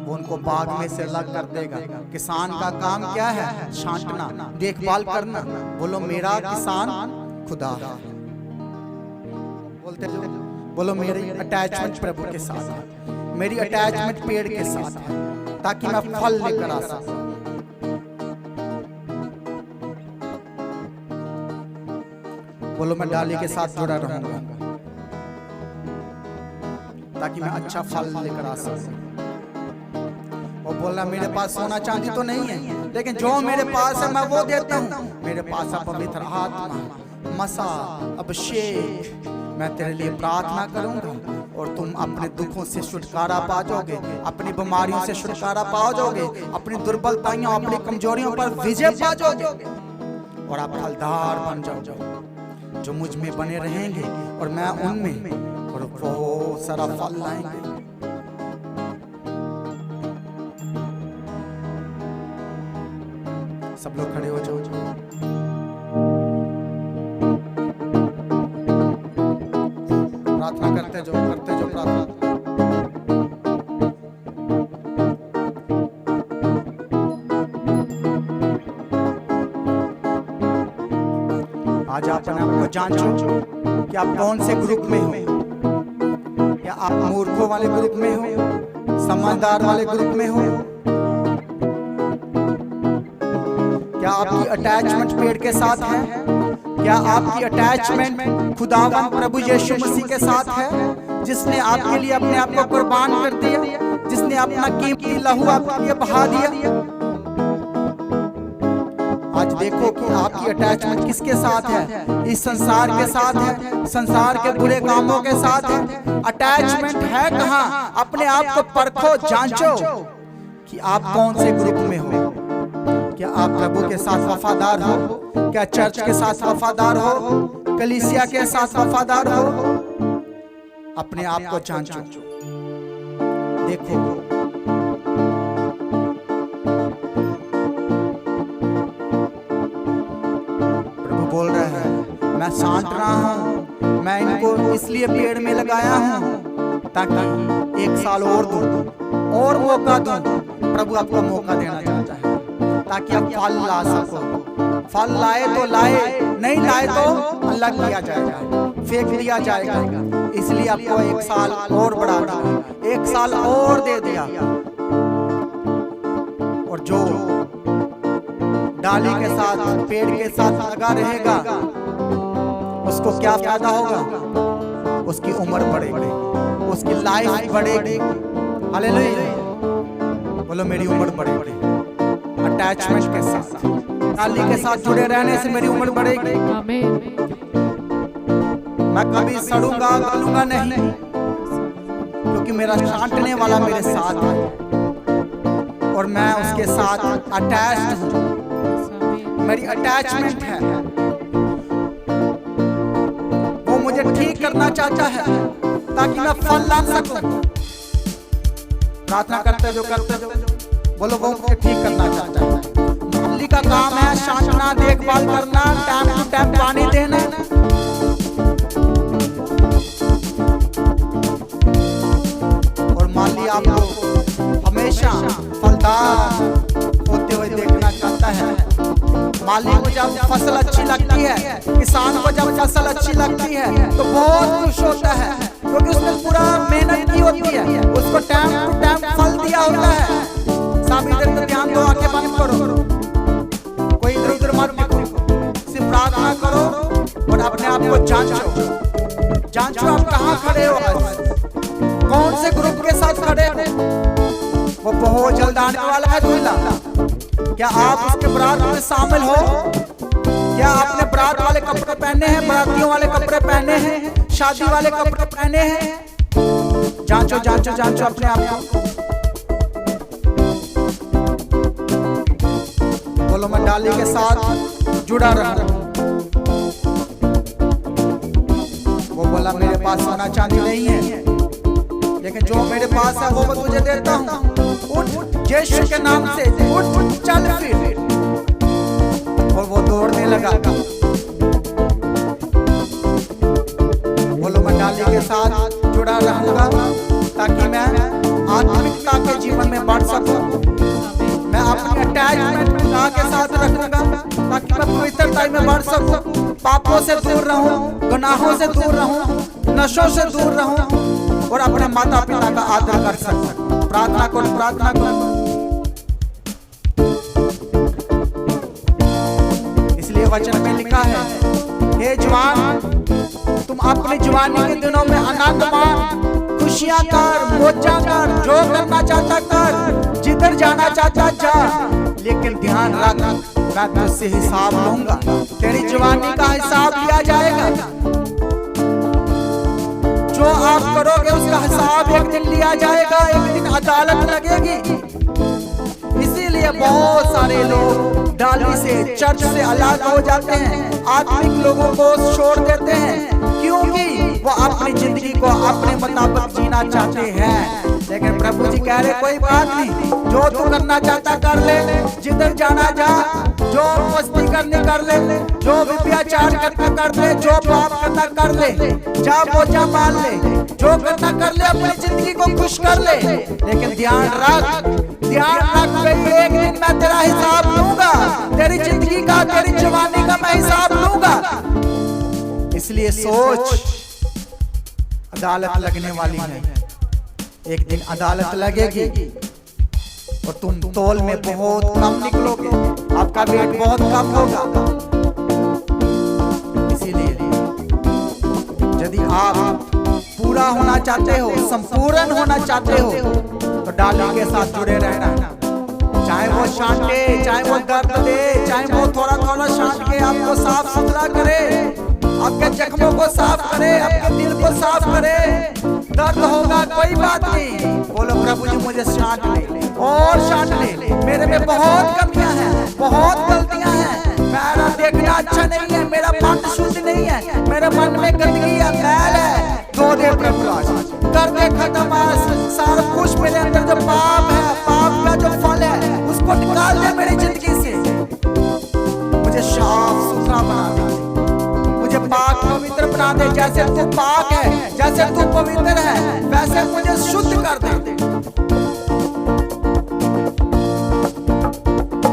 वो उनको बाग में से अलग कर देगा। किसान का काम क्या है? छांटना, देखभाल करना। बोलो, मेरा किसान खुदा है। बोलते जो, बोलो, मेरी अटैचमेंट प्रभु के साथ है, मेरी अटैचमेंट पेड़ के साथ है, ताकि मैं फल लेकर आ सकूं। बोलो, मैं डाली के साथ जुड़ा रहूंगा ताकि मैं अच्छा फल लेकर आ सकूं। और बोला, मेरे पास सोना चांदी तो नहीं है, लेकिन जो मेरे पास है मैं वो देता हूँ। मेरे पास है पवित्र आत्मा, मसा, अभिषेक। मैं तेरे लिए प्रार्थना करूंगा और तुम अपने दुखों से छुटकारा पा जाओगे, अपनी बीमारियों से छुटकारा पा जाओगे, अपनी दुर्बलताओं, अपनी कमजोरियों पर विजय पा जाओगे और आप फलदार बन जाओगे, जो मुझ में बने रहेंगे और मैं उनमें, और बहुत सारा फल लाएंगे। सब लोग खड़े हो जाओ। प्रार्थना करते जो प्रार्थना। आज आप अपने आप को जांचो कि आप कौन से ग्रुप में हो। क्या आप मूर्खों वाले ग्रुप में हो, समझदार वाले ग्रुप में हो? क्या आपकी अटैचमेंट पेड़ के साथ है? क्या आपकी अटैचमेंट खुदावंद प्रभु यीशु मसीह के साथ है, जिसने आपके लिए अपने आप को कुर्बान कर दिया, जिसने अपना कीमती लहू आपके लिए बहा दिया? आज देखो कि आपकी अटैचमेंट किसके साथ है? इस संसार के साथ है, संसार के बुरे कामों के साथ है? अटैचमेंट है कहाँ? अपने आप को परखो, जांचो कि आप कौन से ग्रुप में हो। क्या आप प्रभु के साथ वफादार हो? क्या चर्च के साथ वफादार हो? कलीसिया के साथ वफादार हो? अपने आप को जांचो, देखो। प्रभु बोल रहे हैं, मैं छांट रहा हूं, मैं इनको इसलिए पेड़ में लगाया हूं ताकि 1 साल और दूं और मौका दूं। प्रभु आपको मौका देना चाहता है ताकि आप फल ला सको। फल लाए तो लाए, नहीं लाए तो अलग किया जाएगा, फेंक दिया जाएगा। इसलिए आपको 1 साल और बढ़ा दिया, 1 साल और दे दिया। और जो डाली के साथ, पेड़ के साथ लगा रहेगा, उसको क्या फायदा होगा? उसकी उम्र बढ़ेगी, उसकी लाइफ बढ़ेगी। हालेलुया, बोलो मेरी उम्र बढ़ेगी। अटैचमेंट के साथ, डाली के साथ जुड़े रहने से मेरी उम्र बढ़ेगी। मैं कभी सड़ूंगा गलूंगा नहीं, क्योंकि मेरा छांटने वाला मेरे साथ है और मैं उसके साथ अटैच्ड हूं। मेरी अटैचमेंट है। वो मुझे ठीक करना चाहता है ताकि मैं फल ला सकूं। प्रार्थना करते जो बोलो, वो मुझे ठीक करना चाहता है। माली का काम है शांतना, देखभाल करना, टाइम टू टाइम पानी देना। और माली आपको हमेशा फलदार होते हुए देखना चाहता है। माली को जब फसल अच्छी लगती है, किसान को जब फसल अच्छी लगती है तो बहुत खुश होता है, क्योंकि उसने पूरा मेहनत की होती है, उसको टाइम टू टाइम फल दिया होता है। सब इधर ध्यान दो, आंखें बंद करो, कोई इधर उधर मत देखो, सिर्फ प्रार्थना करो और अपने आप को जांचो आप कहाँ खड़े हो, कौन से ग्रुप के साथ खड़े हो। वो बहुत जल्द आने वाला है दूल्हा। क्या आप उसके बारात में शामिल हो? क्या आपने बारात वाले कपड़े पहने हैं, बारातियों वाले कपड़े पहने हैं, शादी वाले कपड़े पहने हैं? जांचो अपने आप को। बोलो मैं डाली के साथ जुड़ा रहा। वो बोला मेरे पास सोना चांदी नहीं है, लेकिन जो मेरे पास है वो मैं तुझे देता हूँ। उठ यीशु के नाम से, उठ चल फिर। और वो दौड़ने लगा। बोलो मैं डाली के साथ जुड़ा रहूंगा ताकि मैं आत्मिकता के जीवन में बढ़ सकूं। मैं अपनी अटैचमेंट खुदा के साथ रखूंगा ताकि मैं पवित्रता में बढ़ सकूं, पापों से दूर रहूं, गुनाहों से दूर रहूं, नशों से दूर रहूं और अपने माता पिता का आदर कर सकूं। प्रार्थना करो। इसलिए वचन में लिखा है, हे जवान, तुम अपनी जवानी के दिनों में आनंद मान, खुशियां कर, मौजा कर, जो करना चाहता कर, जिधर जाना चाहता जा, लेकिन ध्यान रख मैं तुझसे हिसाब लूंगा। तेरी जवानी का हिसाब लिया जाएगा। जो आप करोगे उसका हिसाब एक दिन लिया जाएगा, एक दिन अदालत लगेगी। इसीलिए बहुत सारे लोग डाली से, चर्च से अलग हो जाते हैं, आत्मिक लोगों को छोड़ देते हैं, क्योंकि वो अपनी जिंदगी को अपने मुताबिक जीना चाहते हैं। लेकिन प्रभु जी कह रहे कोई बात नहीं, जो तू करना चाहता कर ले, जिधर जाना जा, जो मस्ती करनी कर ले, जो व्यभिचार करना कर ले, जो पाप करना कर ले, जा बोझा मान ले, जो करना कर ले, अपनी जिंदगी को खुश कर ले। लेकिन ध्यान रख एक दिन मैं तेरा हिसाब लूंगा, तेरी जिंदगी का, तेरी जवानी का मैं हिसाब लूंगा। इसलिए सोच, अदालत लगने वाली है, एक दिन अदालत लगेगी और तुम तौल में बहुत कम निकलोगे, आपका वेट बहुत कम होगा। इसीलिए यदि आप पूरा होना चाहते हो, संपूर्ण होना चाहते हो, तो डाली के साथ जुड़े रहना। चाहे वो शांटे, चाहे वो दर्द दे, चाहे वो थोड़ा थोड़ा शांत के आपको साफ सुथरा करे, आपके जख्मों को साफ करे, आपके दिल को साफ करे। दर्द होगा कोई बात नहीं, बोलो प्रभु जी मुझे शांत ले और शांत ले। मेरे में बहुत कमियां हैं, बहुत गलतियां हैं, मेरा देखना अच्छा नहीं है, मेरा मन शुद्ध नहीं है, मेरे मन में गंदगी है, मैल है। धो दे प्रभु, आज कर दे खत्म सारा कुछ मेरे अंदर जो पाप है, पाप का जो फल है, उसको निकाल दे मेरी जिंदगी से। मुझे साफ सुथरा बना दे, मुझे पाक पवित्र बना दे। जैसे तू पाक है, जैसे तू पवित्र है, वैसे मुझे शुद्ध कर दे।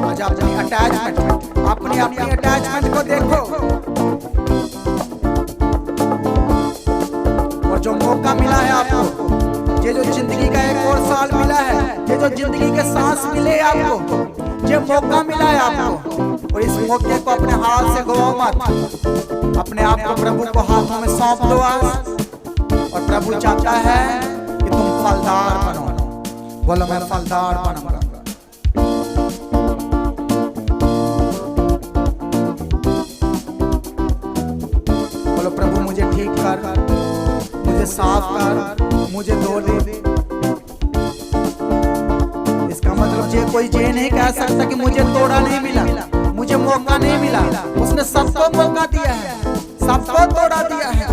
आज आप अटैचमेंट, अपनी अटैचमेंट को देखो। और जो मौका मिला है आपको, ये जो जिंदगी का एक और साल मिला है, ये जो जिंदगी के सांस मिले आपको, ये मौका मिला है आपको, और इस मौके को अपने हाथ से गवाओ मत। अपने आप को प्रभु को हाथों में सौंप दो आज, और प्रभु चाहता है कि तुम फलदार बनो। बोलो मैं फलदार बनूंगा। बोलो प्रभु मुझे ठीक कर, मुझे साफ कर, मुझे धो दे। इसका मतलब ये कोई ये नहीं कह सकता कि मुझे तोड़ा नहीं मिला, मुझे मौका नहीं मिला। उसने सबको मौका दिया है, सबको तोड़ा दिया है,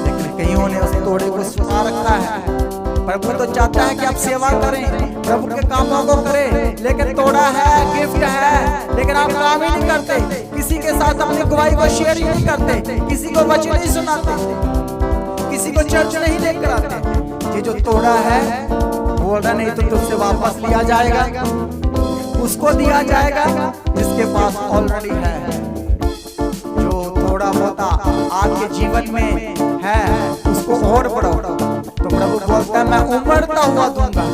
लेकिन कईयों ने उस तोड़े को छुपा रखा है। प्रभु तो चाहता है कि आप सेवा करें, प्रभु के कामों को करें, लेकिन तोड़ा है, गिफ्ट है, लेकिन आप काम ही नहीं करते, किसी के साथ अपनी गवाही को शेयर ही नहीं करते, किसी को वचन नहीं सुनाते, किसी को चर्च नहीं लेकर आते। ये जो तोड़ा है, बोल रहा नहीं तो तुझसे वापस लिया जाएगा, उसको दिया जाएगा जिसके पास ऑलरेडी है। जो थोड़ा होता आपके जीवन में है, उसको और बढ़ाओ। तो प्रभु बोलता है मैं उमड़ता हुआ दूंगा,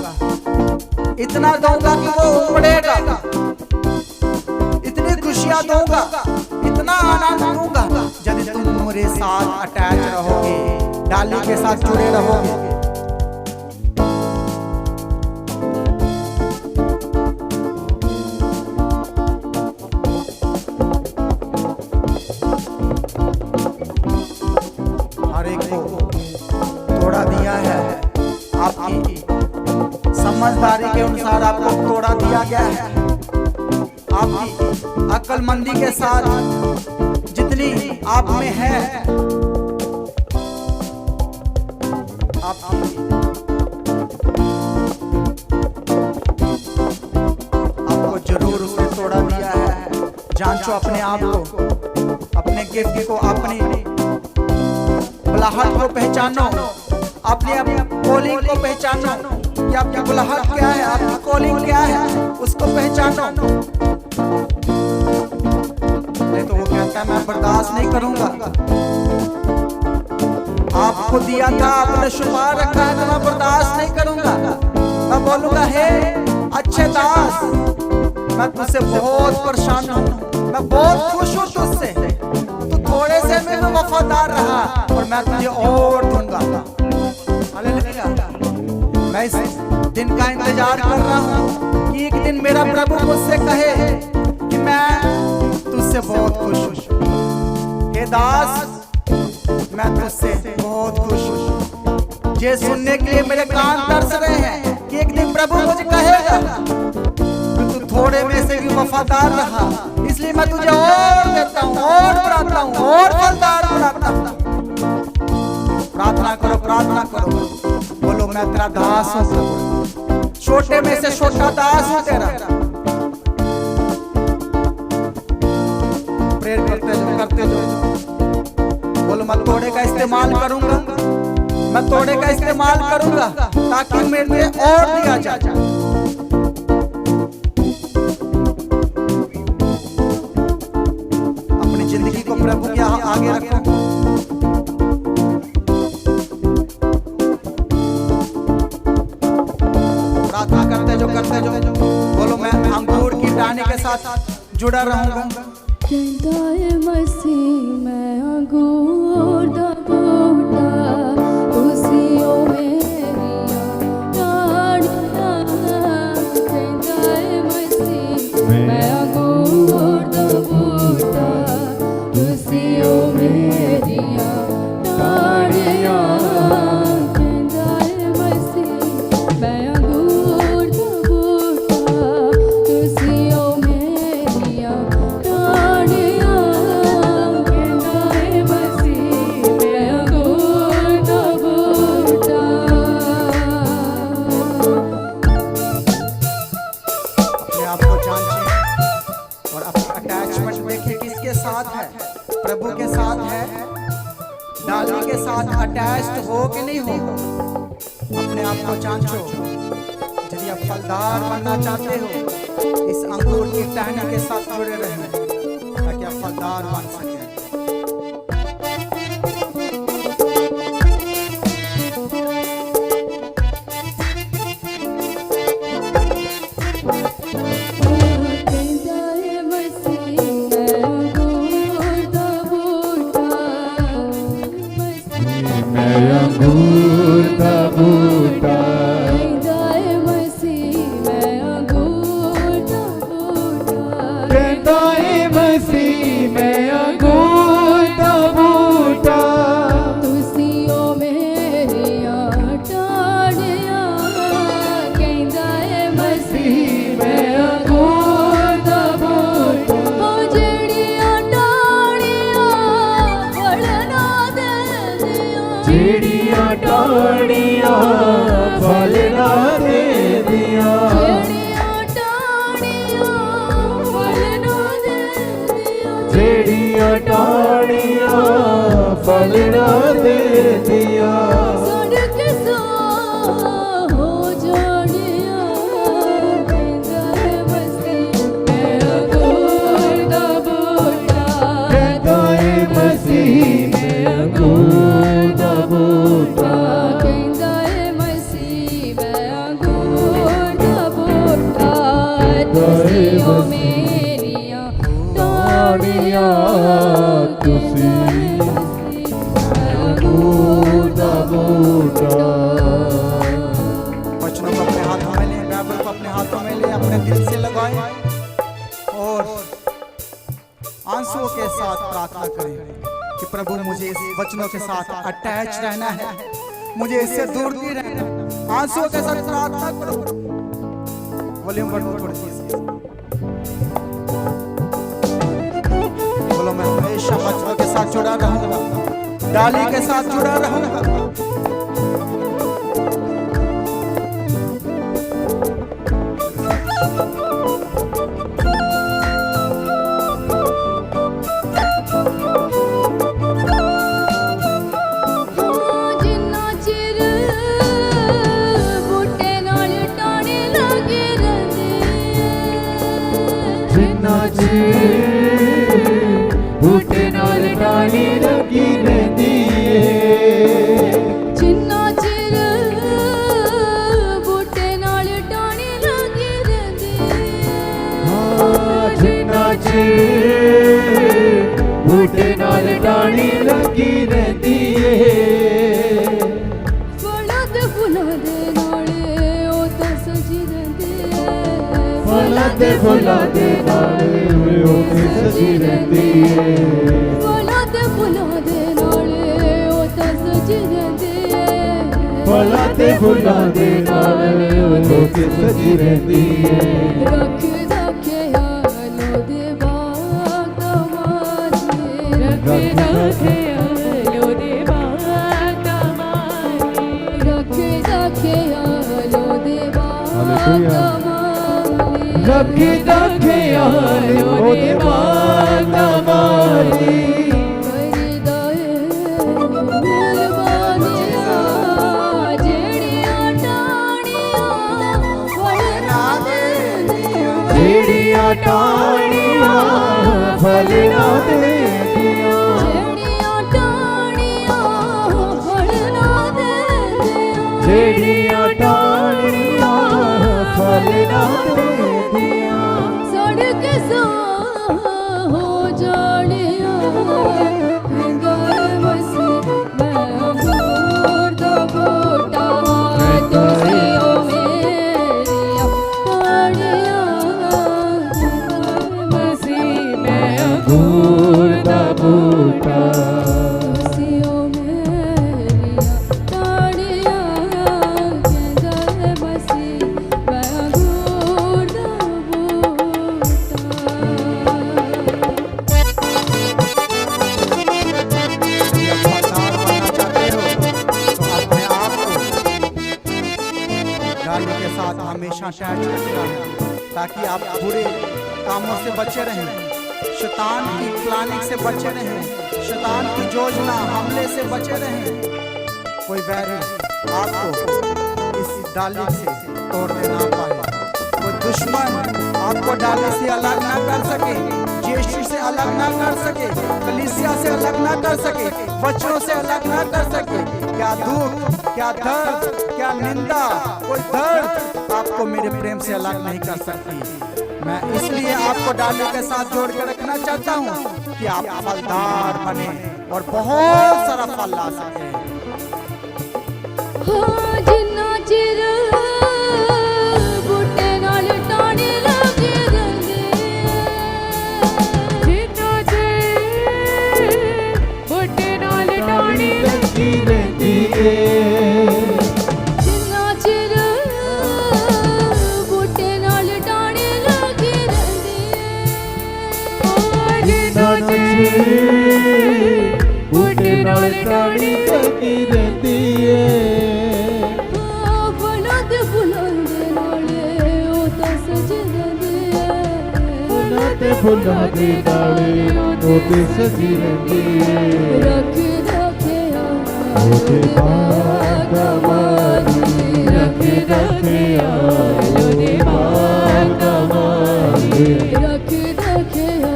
इतना दूंगा कि वो उमड़ेगा, इतनी खुशियां दूंगा, इतना आनंद दूंगा, यदि तुम मेरे साथ अटैच रहोगे, डाली के साथ जुड़े रहोगे। हर एक को तोड़ा दिया है, आपकी समझदारी के अनुसार आपको तोड़ा दिया गया है। आपकी अक्लमंदी के साथ जितनी आप में है, आपको जरूर उसने तोड़ा दिया है। जांचो अपने आप को, अपने गिफ्ट को, अपनी बुलाहट को पहचानो, अपनी कॉलिंग को पहचानो कि आपकी बुलाहट क्या है, आपकी कॉलिंग क्या है, उसको पहचानो। नहीं तो वो कहता है मैं बर्दाश्त नहीं करूंगा, आपको दिया था, आपने छुपा रखा है, तो मैं बर्दाश्त नहीं करूंगा। मैं बोलूंगा हे अच्छे दास, मैं तुझसे बहुत परेशान हूँ, मैं बहुत खुश हूँ तुझसे, तू थोड़े से में भी वफादार रहा, और मैं तुझे और दूंगा। हालेलुया। मैं इस दिन का इंतजार कर रहा हूँ कि एक दिन मेरा प्रभु मुझसे कहे कि मैं तुझसे बहुत खुश हूँ। हे दास, मैं तुझसे बहुत खुश हूँ। ये सुनने के लिए मेरे कान तरस रहे हैं कि एक दिन प्रभु मुझे कहेगा कि तू थोड़े में से भी वफादार रहा, इसलिए मैं तुझे और देता हूँ, और बढ़ाता हूँ, और फलदार बनाता हूँ। प्रार्थना करो, प्रार्थना करो, बोलो मैं तेरा दास हूँ, छोटे में से छोटा दास हूँ तेरा। प्रेयर करते जो बोलो मैं तोड़े का इस्तेमाल करूंगा, मैं तोड़े का इस्तेमाल करूंगा ताकि मेरे और दिया जाए। अपनी जिंदगी को प्रभु के आगे रखो। प्रार्थना करते जो बोलो मैं अंगूर की टहनी के साथ जुड़ा रहूंगा। मसीह मैं अंगूर दा बूटा, तुसी ओ मेरिया डाढ़िया। कहंदा है मसीह मैं अंगूर दा बूटा, तुसी ओ मेरिया डाढ़िया। कहंदा है मसीह मैं अंगूर दा बूटा, तुसी ओ मेरिया डाढ़िया। कहंदा है मसीह मैं अंगूर दा बूटा। अपने आप को जांचें और अपना अटैचमेंट देखें किसके साथ है, प्रभु के साथ है, डाली के साथ अटैच्ड हो कि नहीं हो। अपने आप को जांचो। यदि आप फलदार बनना चाहते हो, इस अंगूर की टहनी के साथ जुड़े रहें ताकि आप फलदार बन सकें। अंगूर का बूटा कहता है मसीह मैं अंगूर का बूटा तुसियो मेरिया टाड़िया कहता है मसीह मैं अंगूर का बूटा ओ जेड़िया टाड़िया फलना दे दिया चिड़िया टाड़िया फल ना दे दिया जेड़िया टाड़िया फल ना दे चिड़िया टाड़िया फल ना दे दिया दिया सड़क सो हो जानिया कहता है मसीह मैं अंगूर दा बूटा कहता है मसीह मैं अंगूर का बूटा कहता है मसीह मैं अंगूर दा बूटा तुसियो मेरिया टाड़िया तुसी अंगूर का बूटा वचनों को अपने हाथों में लें, बाइबल को अपने हाथों में लें, अपने दिल से लगाएं और आंसुओं के साथ प्रार्थना करें कि प्रभु मुझे इस वचनों के साथ अटैच रहना है, मुझे इससे दूर नहीं रहना। आंसुओं के साथ प्रार्थना करो। वॉल्यूम बढ़ाओ थोड़ी सी इसकी। बोलो मैं हमेशा वचनों के साथ जुड़ा रहूंगा, डाली के साथ जुड़ा रहूंगा। जिन्ना चिर बूटे नाल टाणे लगे रहंदे जिन्ना चिर बूटे नाल टाणी लगी रहंदी ए जिन्ना चिर बूटे नाल टाणे लगे रहंदे हाँ जिन्ना चिर बूटे नाल टाणी लगी रहंदी ए फलां ते फुलां दे नाले ओ तां सजी रहंदे फलां ते फुलां दे नाल ओ ते सजी रहंदी ए फलां ते फुलां दे नाले ओ तां सजी रहंदे फलां ते फुलां दे नाल ओ ते सजी रहंदी ए रख ख्यालो दे बाग तमारे रख ख्यालो दे बाग तमारे रख ख्यालो दे बाग तमारे रखदा ख्याल ओदे बाग तमारी करदा है मेहरबानियां जेड़ियां टाणियां फलना दे दियां चिड़िया टाणिया फल ना दे दिया जेड़ियां टाणियां फलना दे दियां चिड़िया टाणिया फल ना दे दिया सड़क सो हो जानिया कहता है मसीह मैं अंगूर दा बूटा तुसियो मेरिया टाड़िया कहता है मसीह मैं अंगूर दा बूटा तुसियो मेरिया टाड़िया कहता है मसीह मैं अंगूर दा हमेशा अटैच रखना है ताकि आप बुरे कामों से बचे रहें, शैतान की प्लानिंग से बचे रहें, शैतान की योजना हमले से बचे रहें। कोई बैरी आपको इस डाली से तोड़ने ना पाए, कोई दुश्मन आपको डाले से अलग ना कर सके, यीशु से अलग ना कर सके, कलीसिया से अलग ना कर सके, वचनों से अलग ना कर सके। क्या दुख, क्या दर्द, क्या निंदा, कोई दर्द आपको मेरे प्रेम से अलग नहीं कर सकती। मैं इसलिए आपको डाले के साथ जोड़ के रखना चाहता हूँ कि आप फलदार बने और बहुत सारा फल ला सके। हाँ जिन्ना चिर बूटे नाल टाणी लगे रंगे, जिन्ना चिर बूटे नाल टाणी लगी रहती है, जिन्ना चिर बूटे नाल टाणी लगे रंगे, जिन्ना चिर बूटे नाल टाणी लगी रहती है। फुल्लां दे नाले ओते सजी रहंदी है, रख रखिया ओते बागवानी, रख रखिया ओते बागवानी, रख रखिया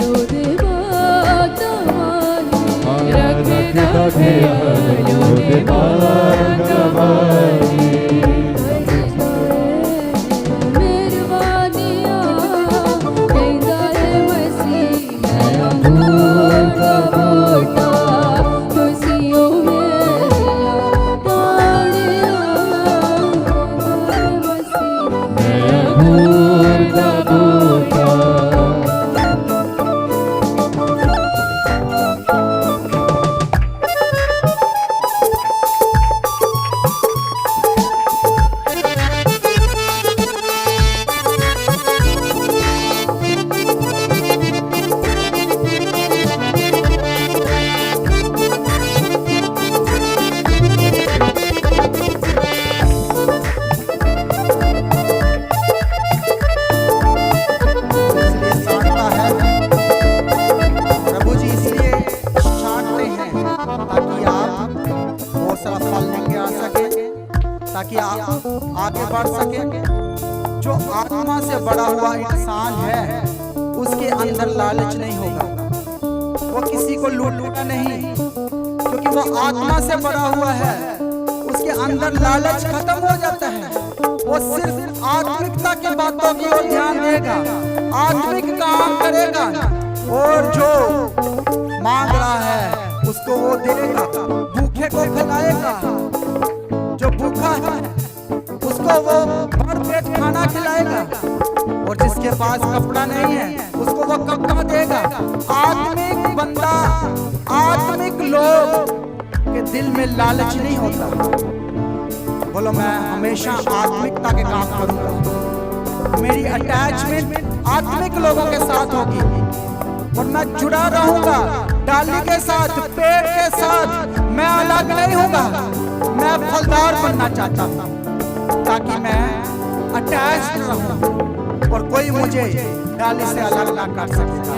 ओते बागवानी, रख रखिया ओते बागवानी। ताकि आप आगे बढ़ सके। जो आत्मा से बड़ा हुआ इंसान है उसके अंदर लालच नहीं होगा, वो किसी को लूटेगा नहीं, क्योंकि वो आत्मा से बड़ा हुआ है। उसके अंदर लालच खत्म हो जाता है, वो सिर्फ आत्मिकता की बातों की ओर ध्यान देगा, आत्मिक काम करेगा और जो मांग रहा है उसको वो देगा। भूखे को खिलाएगा, जो भूखा है उसको वो भर पेट खाना खिलाएगा, और जिसके पास कपड़ा नहीं है उसको वो कपड़ा देगा। आत्मिक बंदा, आत्मिक लोग के दिल में लालच नहीं होता। बोलो मैं हमेशा आत्मिकता के काम करूंगा, मेरी अटैचमेंट आत्मिक लोगों के साथ होगी और मैं जुड़ा रहूंगा डाली के साथ, पेड़ के साथ। मैं अलग नहीं होगा, मैं फलदार बनना चाहता हूँ ताकि मैं अटैच्ड रहूं और कोई मुझे डाली से अलग ना कर सकेगा,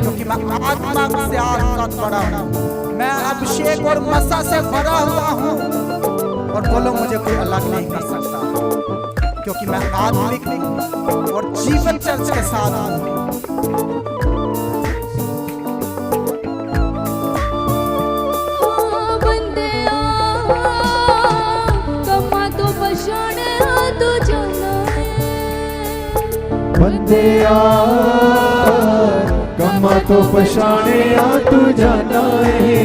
क्योंकि मैं आत्मा से साथ बड़ा हूँ, मैं अभिषेक और मसा से भरा हुआ हूँ। और बोलो मुझे कोई अलग नहीं कर सकता, क्योंकि मैं आत्मिक और जीवन चर्च के साथ हूँ। बंदे कम्मा तो पछाने आ तू जाना है, बंदे कम्मा तो पछाने आ तू जाना है।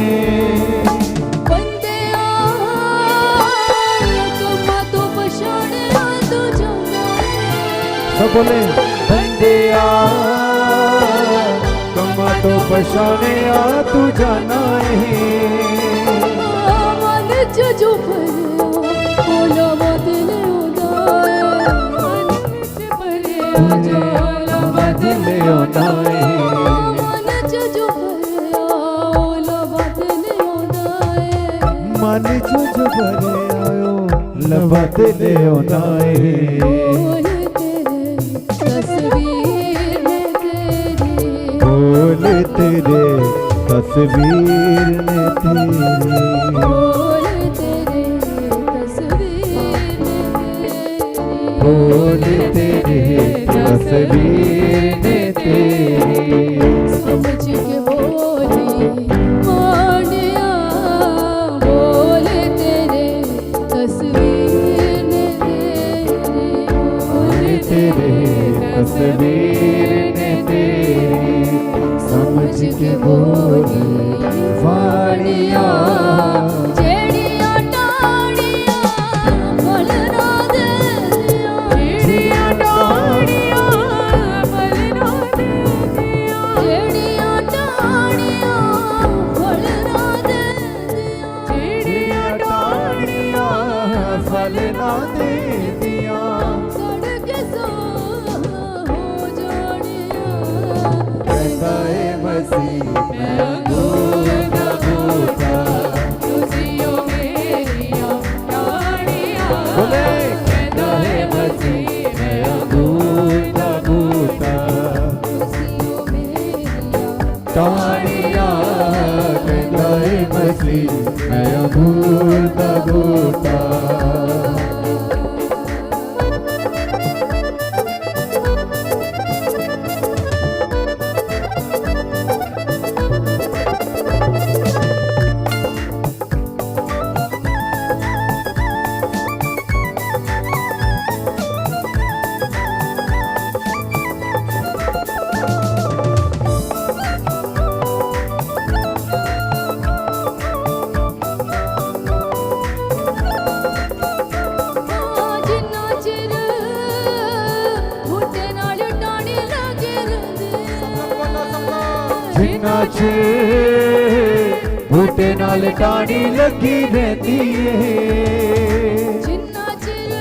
सब बोले बंदे कम्मा तो पछाने आ तू जाना है। मन जो बोला बदले बदले होना है, मन जो भरे आयो लबदले होना है। बोल तेरे तस्वीर ने तेरी, बोल तेरे तस्वीर ने तेरी समझ के बोली मानिया बोले तेरे तस्वीर ने बोले तेरे तस्वीर ने तेरी समझ के बोली वाणिया जेड़ियां टाड़ियां बलना दे दिया चिड़िया डाड़ियाँ बलना दे दिया, जेड़ियां टाड़ियां बलना दे दिया चिड़िया डाड़ियाँ फल ना दे दिया सड़के सो हो जानिया कहता है मसीह मैं अंगूर का बूटा तुझियो मेरिया डाड़ियाँ बोले कहता है मसीह मैं अंगूर का बूटा खुशियों मेरिया ताड़िया कहता है मसीह मैं अंगूर का बूटा जिन्ना चिर बूटे नाल टाणी लगे रंदे जिन्ना चिर बूटे नाल टाणी लगी रहती है जिन्ना चिर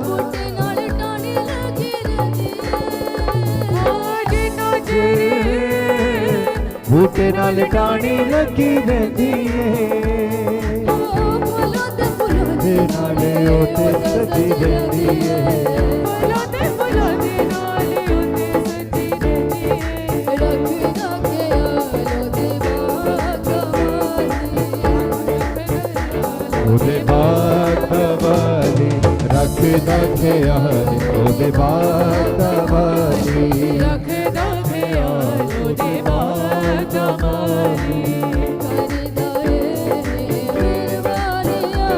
बूटे नाल टाणी लगे रंदे बूटे नाल टाणी लगी रहती है फुलों ते फुलों ते नाले ओते सजी रहती है फुलाते फुलाते नाले होते सजी रहती है, रख रखे आलो दे ओदे बात वाली रख दखे यार ओदे बात वाली रख दो ख्याल दे बात मानी, करदा मेरवानिया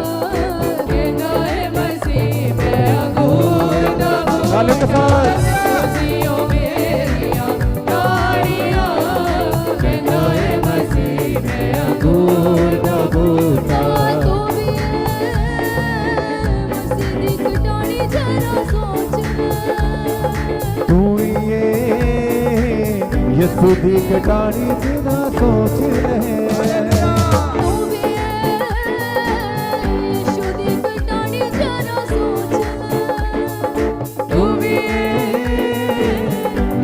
कहता है मसीह मैं अंगूर दा नाले के साथ तुझियो मेरिया डाड़ियाँ, कहता है मसीह मैं अंगूर का बूटा तू भी मसीदी कटानी जरा सोच तू ये यीशु दी कटानी बिना सोच रहे तू भी यीशु दी कटानी जरा सोच तू भी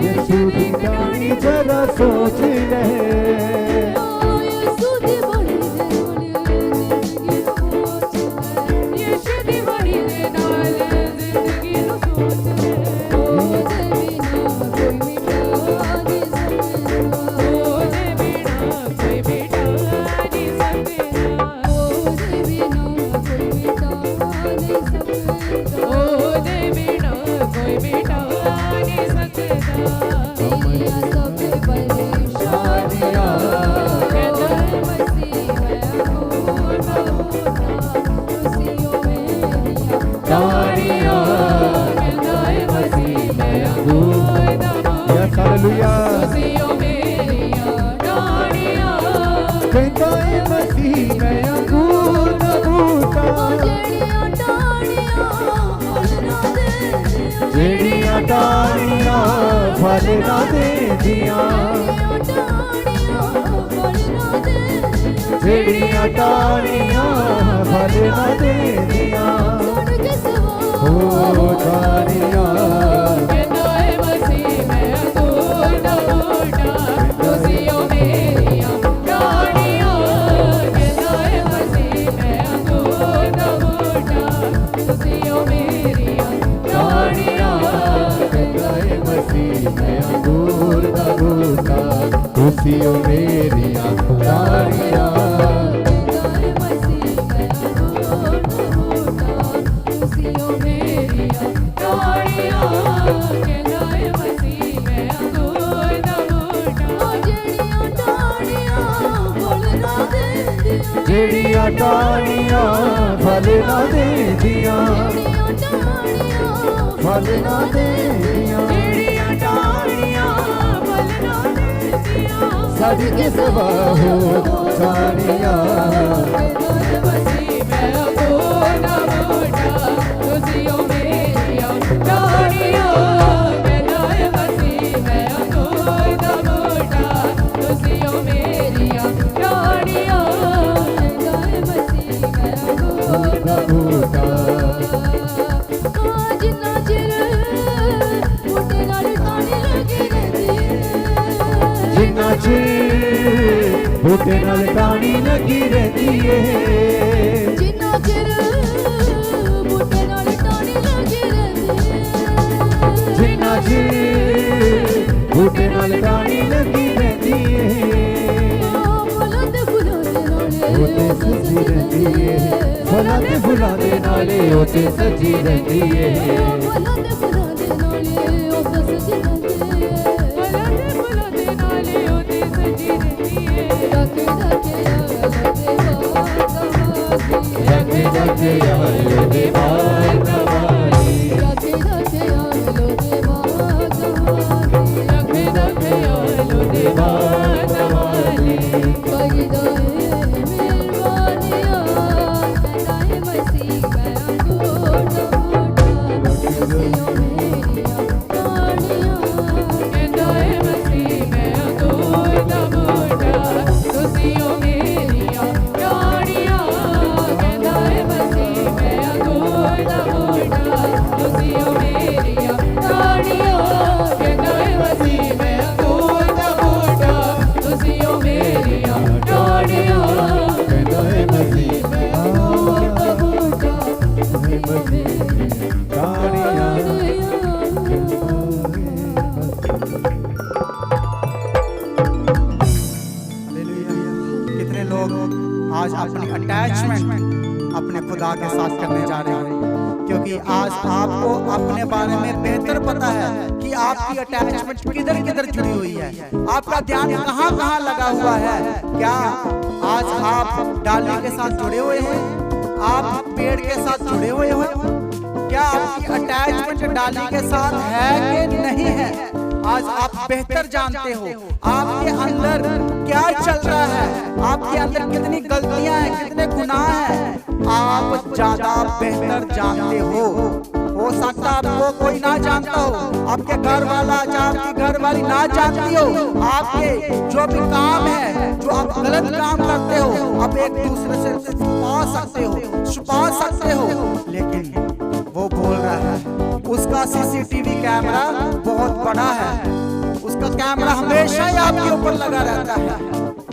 यीशु दी कटानी जरा सोच रहे यीशु दी बड़ी दे जिंदगी सोच यीशु दी बड़ी दे नाल जिंदगी नू सोच ओदे बिना कोई मिटा नहीं सकदा ओदे बिना कोई मिटा नहीं सकदा, ओदे बिना कोई मिटा नहीं सकदा ओदे बिना कोई मिटा नहीं सकदा, तेरिया सब परेशानियां कहता है मसीह मैं अंगूर का बूटा खुशियों मेरिया डाड़ियाँ, कहता है मसीह मैं अंगूर दा यस हालेलुया खुशियों मेरिया डाड़ियाँ, कहता है मसीह मैं अंगूर का बूटा जेड़ियां टाड़ियां फलना दे दिया जेड़ियां टाड़ियां फल ना दे दिया जेड़ियां टाड़ियां फल ना दे दिया हो टाड़ियां कहता है मसीह मैं अंगूर दा बूटा खुशियों मेरिया डाड़ियाँ, कहता है मसीह मैं अंगूर दा बूटा खुशियों मेरिया डाड़ियाँ, कहता है मसीह मैं अंगूर का बूटा खुशियों मेरिया टाड़ियां खुशियों मेरिया डाड़ियाँ। ਜਿਹੜੀਆਂ ਟਾਹਣੀਆਂ ਫਲ ਨਾ ਦੇਂਦੀਆਂ, ਫਲ ਨਾ ਦੇਂਦੀਆਂ, ਸਾਡੀ ਕਿਸ ਬਾਹੋਂ ਜਾਣੀਆਂ। ਜਿੰਨਾ ਚਿਰ ਬੂਟੇ ਨਾਲ ਟਾਹਣੀ ਲੱਗੀ ਰਹਿੰਦੀ ਏ, ਜਿੰਨਾ ਚਿਰ ਬੂਟੇ ਨਾਲ ਟਾਹਣੀ ਲੱਗੀ ਰਹਿੰਦੀ ਏ, ਜਿੰਨਾ ਚਿਰ ਬੂਟੇ ਨਾਲ ਟਾਹਣੀ ਲੱਗੀ ਰਹਿੰਦੀ ਏ, ਫੁੱਲਾਂ ਤੇ ਫੁੱਲਾਂ ਦੇ ਨਾਲੇ ਉਹ ਤੇ ਸਜੀ ਰਹਿੰਦੀ ਏ, ਫੁੱਲਾਂ ਤੇ ਫੁੱਲਾਂ ਦੇ ਨਾਲੇ ਉਹ ਤੇ ਸਜੀ ਰਹਿੰਦੀ ਏ, ਫੁੱਲਾਂ ਤੇ ਫੁੱਲਾਂ ਦੇ ਨਾਲੇ ਉਹ ਤੇ ਸਜੀ ਰਹਿੰਦੀ ਏ, ਫੁੱਲਾਂ ਤੇ ਫੁੱਲਾਂ ਦੇ ਨਾਲੇ ਉਹ ਤੇ ਸਜੀ ਰਹਿੰਦੀ ਏ, ਰੱਖੇ ਰੱਖੇ ਰੱਖੇ ਰੱਖੇ ਆਇਓ ਦੇ ਬਾਗ ਕਵਾਲੀ, ਰੱਖੇ ਰੱਖੇ ਆਲੋ ਦੇ ਬਾਗ ਕਵਾਲੀ, ਰੱਖੇ ਰੱਖੇ ਆਲੋ ਦੇ ਬਾਗ ਕਵਾਲੀ, ਕਰੀ ਦਾਏ ਮਿਹਰਬਾਨੀਆਂ, ਕਦਾਏ ਮਸੀਹ ਮੈਂ ਅੰਗੂਠਾ ਤੁਸੀਓ ਮੇਰੀਆਂ ਰਾਣੀਆਂ, ਕਦਾਏ ਮਸੀਹ ਮੈਂ ਅੰਗੂਠਾ ਤੁਸੀਓ ਮੇਰੀਆਂ ਰਾਣੀਆਂ, ਕਦਾਏ ਮਸੀਹ ਮੈਂ ਅੰਗੂਠਾ ਤੁਸੀਓ ਮੇਰੀਆਂ ਰਾਣੀਆਂ, ਕਦਾਏ ਮਸੀਹ ਮੈਂ ਅੰਗੂਠਾ ਤੁਸੀਓ ਮੇਰੀਆਂ ਰਾਣੀਆਂ, ਕਹਿੰਦਾ ਏ ਮਸੀਹ ਮੈਂ कितने लोग आज अपनी अटैचमेंट अपने खुदा के साथ करने जा रहे हैं, क्योंकि आज आपको अपने बारे में बेहतर पता है कि आपकी अटैचमेंट किधर किधर जुड़ी हुई है, आपका ध्यान कहाँ कहाँ लगा हुआ है। क्या आज आप डाली के साथ जुड़े हुए हैं, आप पेड़ के साथ जुड़े हुए हो? क्या आपकी अटैचमेंट डाली के साथ है कि नहीं है? आज आप बेहतर जानते हो आपके अंदर क्या चल रहा है, आपके अंदर कितनी गलतियां हैं, कितने गुनाह हैं, आप ज्यादा बेहतर जानते हो सकता आपको कोई ना जानता हो, आपके घर वाला या आपकी घर वाली ना जानती हो, आपके जो भी काम है, जो आप गलत काम करते हो, आप एक दूसरे से छुपा सकते हो, लेकिन वो बोल रहा है उसका सीसीटीवी कैमरा बहुत बड़ा है, उसका कैमरा हमेशा ही आपके ऊपर लगा रहता है।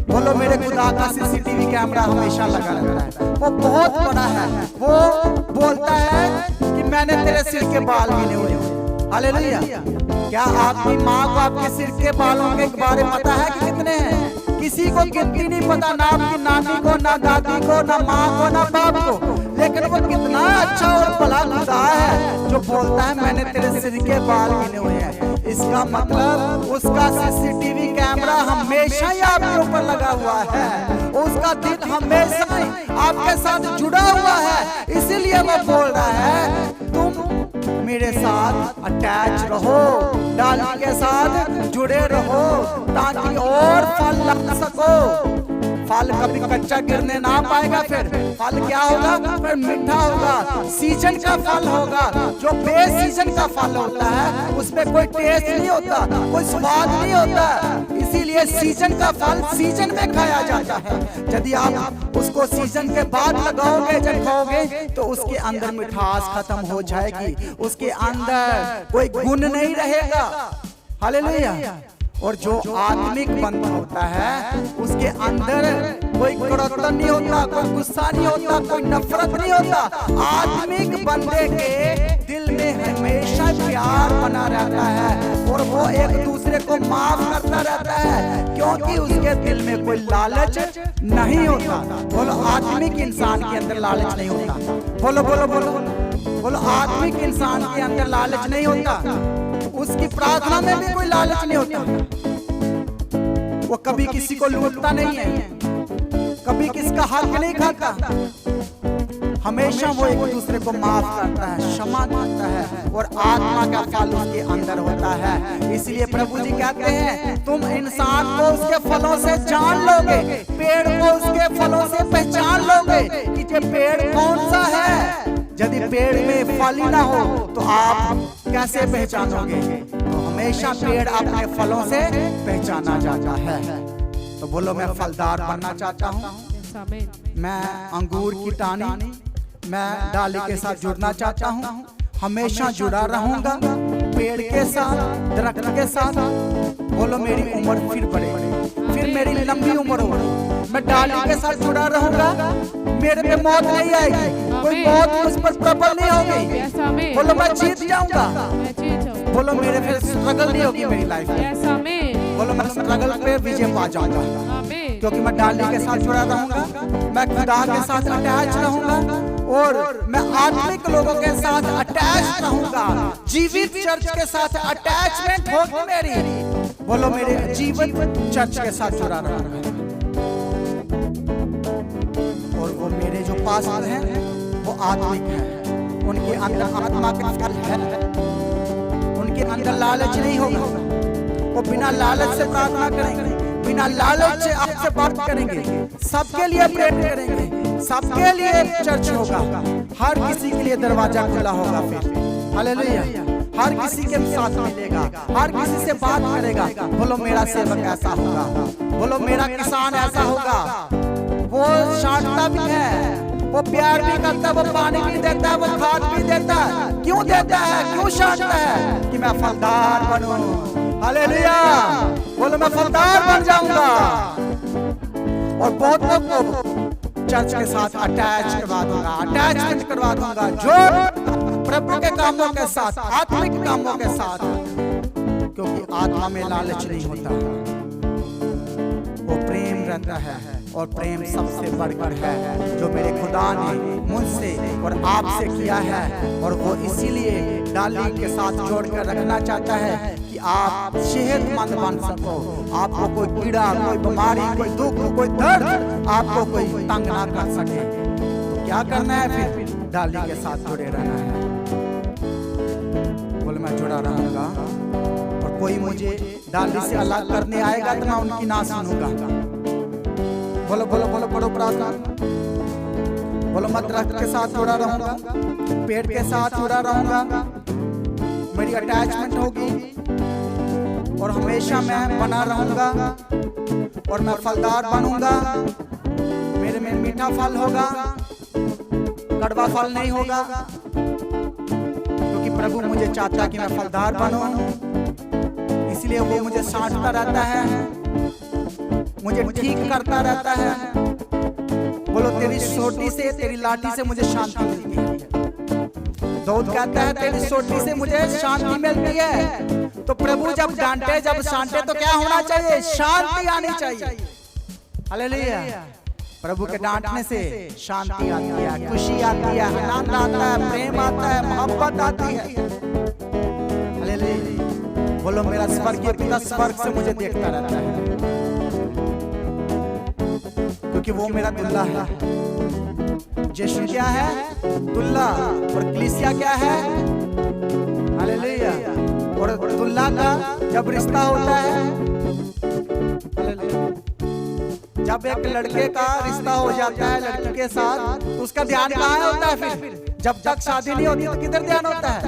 बोलो मेरे खुदा का सीसीटीवी कैमरा हमेशा लगा रहता है, वो बहुत बड़ा है। वो बोलता है कि मैंने तेरे सिर के बाल गिने हुए हैं। हालेलुया। क्या आपकी माँ को आपके सिर के बालों के बारे में पता है कि कितने हैं? किसी को गिनती नहीं पता, ना आपकी नानी को, ना दादी को, ना माँ को, ना बाप को, लेकिन वो कितना अच्छा और भला खुदा है जो बोलता है मैंने तेरे सिर के बाल गिने हुए हैं। इसका मतलब उसका सीसीटीवी कैमरा हमेशा ही आपके ऊपर लगा हुआ है, उसका दिल हमेशा ही आपके साथ जुड़ा हुआ है। इसीलिए वो बोल रहा है तुम मेरे साथ अटैच रहो, डाली के साथ जुड़े रहो, ताकि और फल लग सको। फल कभी कच्चा गिरने ना पाएगा, फिर फल क्या होगा? फिर मीठा होगा, सीजन का फल होगा। जो बेसीजन का फल होता है उसमें कोई टेस्ट नहीं होता, कोई स्वाद नहीं होता, इसीलिए सीजन का फल सीजन में खाया जाता है। यदि आप उसको सीजन के बाद लगाओगे, जब खाओगे, तो उसके अंदर मिठास खत्म हो जाएगी, उसके अंदर कोई गुण नहीं रहेगा। हालेलुया। और जो आत्मिक बंदा होता है उसके अंदर कोई कड़ोतन नहीं होता, कोई गुस्सा नहीं होता, कोई नफरत नहीं होता। आत्मिक बंदे के दिल में हमेशा प्यार बना रहता है और वो एक दूसरे को माफ करता रहता है, क्योंकि उसके दिल में कोई लालच नहीं होता। बोलो आत्मिक इंसान के अंदर लालच नहीं होता। बोलो बोलो बोलो बोलो आत्मिक इंसान के अंदर लालच नहीं होता, उसकी प्रार्थना में भी कोई लालच नहीं होता। वो कभी किसी को लूटता नहीं है, कभी किसका हक नहीं खाता, हमेशा वो एक दूसरे को माफ करता है, क्षमा करता है और आत्मा का फल उसके अंदर होता है। इसलिए प्रभु जी कहते हैं तुम इंसान को उसके फलों से जान लोगे, पेड़ को उसके फलों से पहचान लोगे कि ये पेड़ कौन सा है। यदि पेड़ में फल ही ना हो तो आप कैसे पहचानोगे? तो हमेशा पेड़ अपने फलों से पहचाना जाता है। तो बोलो मैं फलदार बनना चाहता हूँ, मैं अंगूर की टाहनी, मैं डाली के साथ जुड़ना चाहता हूँ, हमेशा जुड़ा रहूंगा पेड़ के साथ, दरख्त के साथ। बोलो मेरी उम्र फिर बढ़ेगी, फिर मेरी लंबी उम्र होगी, मैं डाली के साथ जुड़ा रहूंगा, मेरे पे मौत नहीं आएगी, कोई मौत मुझ पर प्रबल नहीं होगी। बोलो मैं जीत जाऊंगा, बोलो मेरे फिर स्ट्रगल नहीं होगी मेरी लाइफ में। बोलो मैं स्ट्रगल पे विजय पा जाऊंगा, क्योंकि मैं डाली के साथ जुड़ा रहूंगा, मैं खुदा के साथ अटैच रहूंगा और मैं आत्मिक लोगों के साथ अटैच रहूंगा, जीवित चर्च के साथ अटैचमेंट होगी मेरी। बोलो मेरे जीवित चर्च के साथ जुड़ा रहूंगा और वो मेरे जो पास्टर हैं वो आत्मिक हैं, उनके अंदर आत्मा का फल है, उनके अंदर लालच नहीं होगा, वो बिना लालच से प्रार्थना करेंगे, बिना लालच से आपसे बात करेंगे, सबके लिए प्रेयर करेंगे, सबके लिए चर्च होगा, हर किसी के लिए दरवाजा खुला होगा। फिर हालेलुया, हर किसी के साथ मिलेगा, हर किसी से बात करेगा। बोलो मेरा सेवक ऐसा होगा, बोलो मेरा किसान ऐसा होगा, वो छांटता भी है, वो प्यार भी करता है, वो पानी भी देता है, वो खाद भी देता है। क्यों देता है, क्यों छांटता है? कि मैं फलदार बनूं। हालेलुया, बोलो मैं फलदार बन जाऊंगा और बहुत लोग को चर्च के साथ अटैच करवा दूंगा, अटैचमेंट करवा दूंगा, जो प्रभु के कामों के साथ, आत्मिक कामों के साथ, क्योंकि आत्मा में लालच नहीं होता, वो प्रेम रहता है और प्रेम सबसे बढ़कर है जो मेरे खुदा ने मुझसे और आपसे किया है। और वो इसीलिए डाली के साथ जोड़कर रखना चाहता है कि आप सेहतमंद बन सको, आपको कोई कीड़ा, कोई बीमारी, कोई दुख, कोई दर्द आपको कोई तंग ना कर सके। तो क्या करना है? फिर डाली के साथ जुड़े रहना है। बोले मैं जुड़ा रहूंगा और कोई मुझे डाली से अलग करने आएगा तो मैं उनकी ना सुनूंगा। बोलो बोलो बोलो पढ़ो प्रार्थना। बोलो मैं दरख्त के साथ जुड़ा रहूंगा, पेड़ के साथ जुड़ा रहूंगा, मेरी अटैचमेंट होगी और हमेशा मैं बना रहूंगा और मैं फलदार बनूंगा। मेरे में मीठा फल होगा, कड़वा फल नहीं होगा, क्योंकि प्रभु मुझे चाहता कि मैं फलदार बनूं, इसलिए वो मुझे छांटता रहता है, मुझे ठीक करता रहता है। बोलो तेरी सोटी से, तेरी लाठी से मुझे शांति मिलती है। दाऊद कहता है तेरी सोटी से मुझे शांति मिलती है। तो प्रभु जब डांटे, जब छांटे तो क्या होना चाहिए? शांति आनी चाहिए। हालेलुया, प्रभु के डांटने से शांति आती है, खुशी आती है, आनंद आता है, प्रेम आता है, मोहब्बत आती है। हालेलुया, बोलो मेरा स्वर्गीय पिता स्वर्ग से मुझे देखता रहता है, क्योंकि वो मेरा दुल्हा है। यीशु क्या है? दुल्हा। और कलीसिया क्या है? हालेलुया। और दुल्हा का जब रिश्ता होता है, जब एक लड़के का रिश्ता हो जाता है लड़की के साथ, तो उसका ध्यान कहाँ होता है? फिर जब तक शादी नहीं होती तो किधर ध्यान होता है?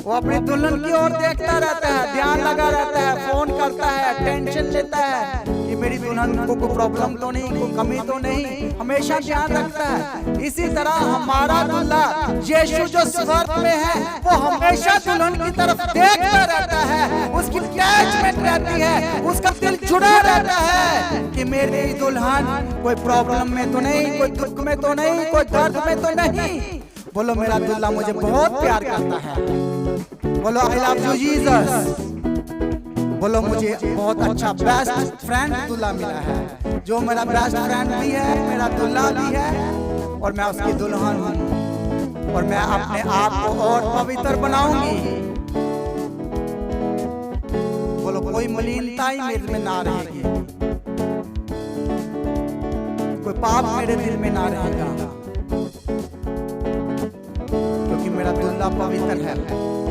वो अपनी दुल्हन की ओर देखता रहता है, ध्यान लगा रहता है, फोन करता है, टेंशन लेता है कि मेरी दुल्हन को कोई प्रॉब्लम तो नहीं, कोई कमी तो नहीं, हमेशा ध्यान रखता है। इसी तरह हमारा दुल्हा यीशु जो स्वर्ग में है, वो हमेशा दुल्हन की तरफ देखता रहता है, उसकी अटैचमेंट रहती है, उसका दिल जुड़ा रहता है कि मेरी दुल्हन कोई प्रॉब्लम में तो नहीं, कोई दुख में तो नहीं, कोई दर्द में तो नहीं। बोलो मेरा दुल्हा मुझे बहुत प्यार करता है। बोलो आई लव यू जीसस। बोलो मुझे बहुत अच्छा बेस्ट फ्रेंड दुल्हा मिला है, जो मेरा बेस्ट फ्रेंड भी है, मेरा दुल्हा भी है और मैं उसकी दुल्हन हूँ और मैं अपने आप को और पवित्र बनाऊंगी। बोलो कोई मलिनता ही मेरे में ना रहेगी, कोई पाप मेरे दिल में ना रहेगा, क्योंकि मेरा दुल्हा पवित्र है,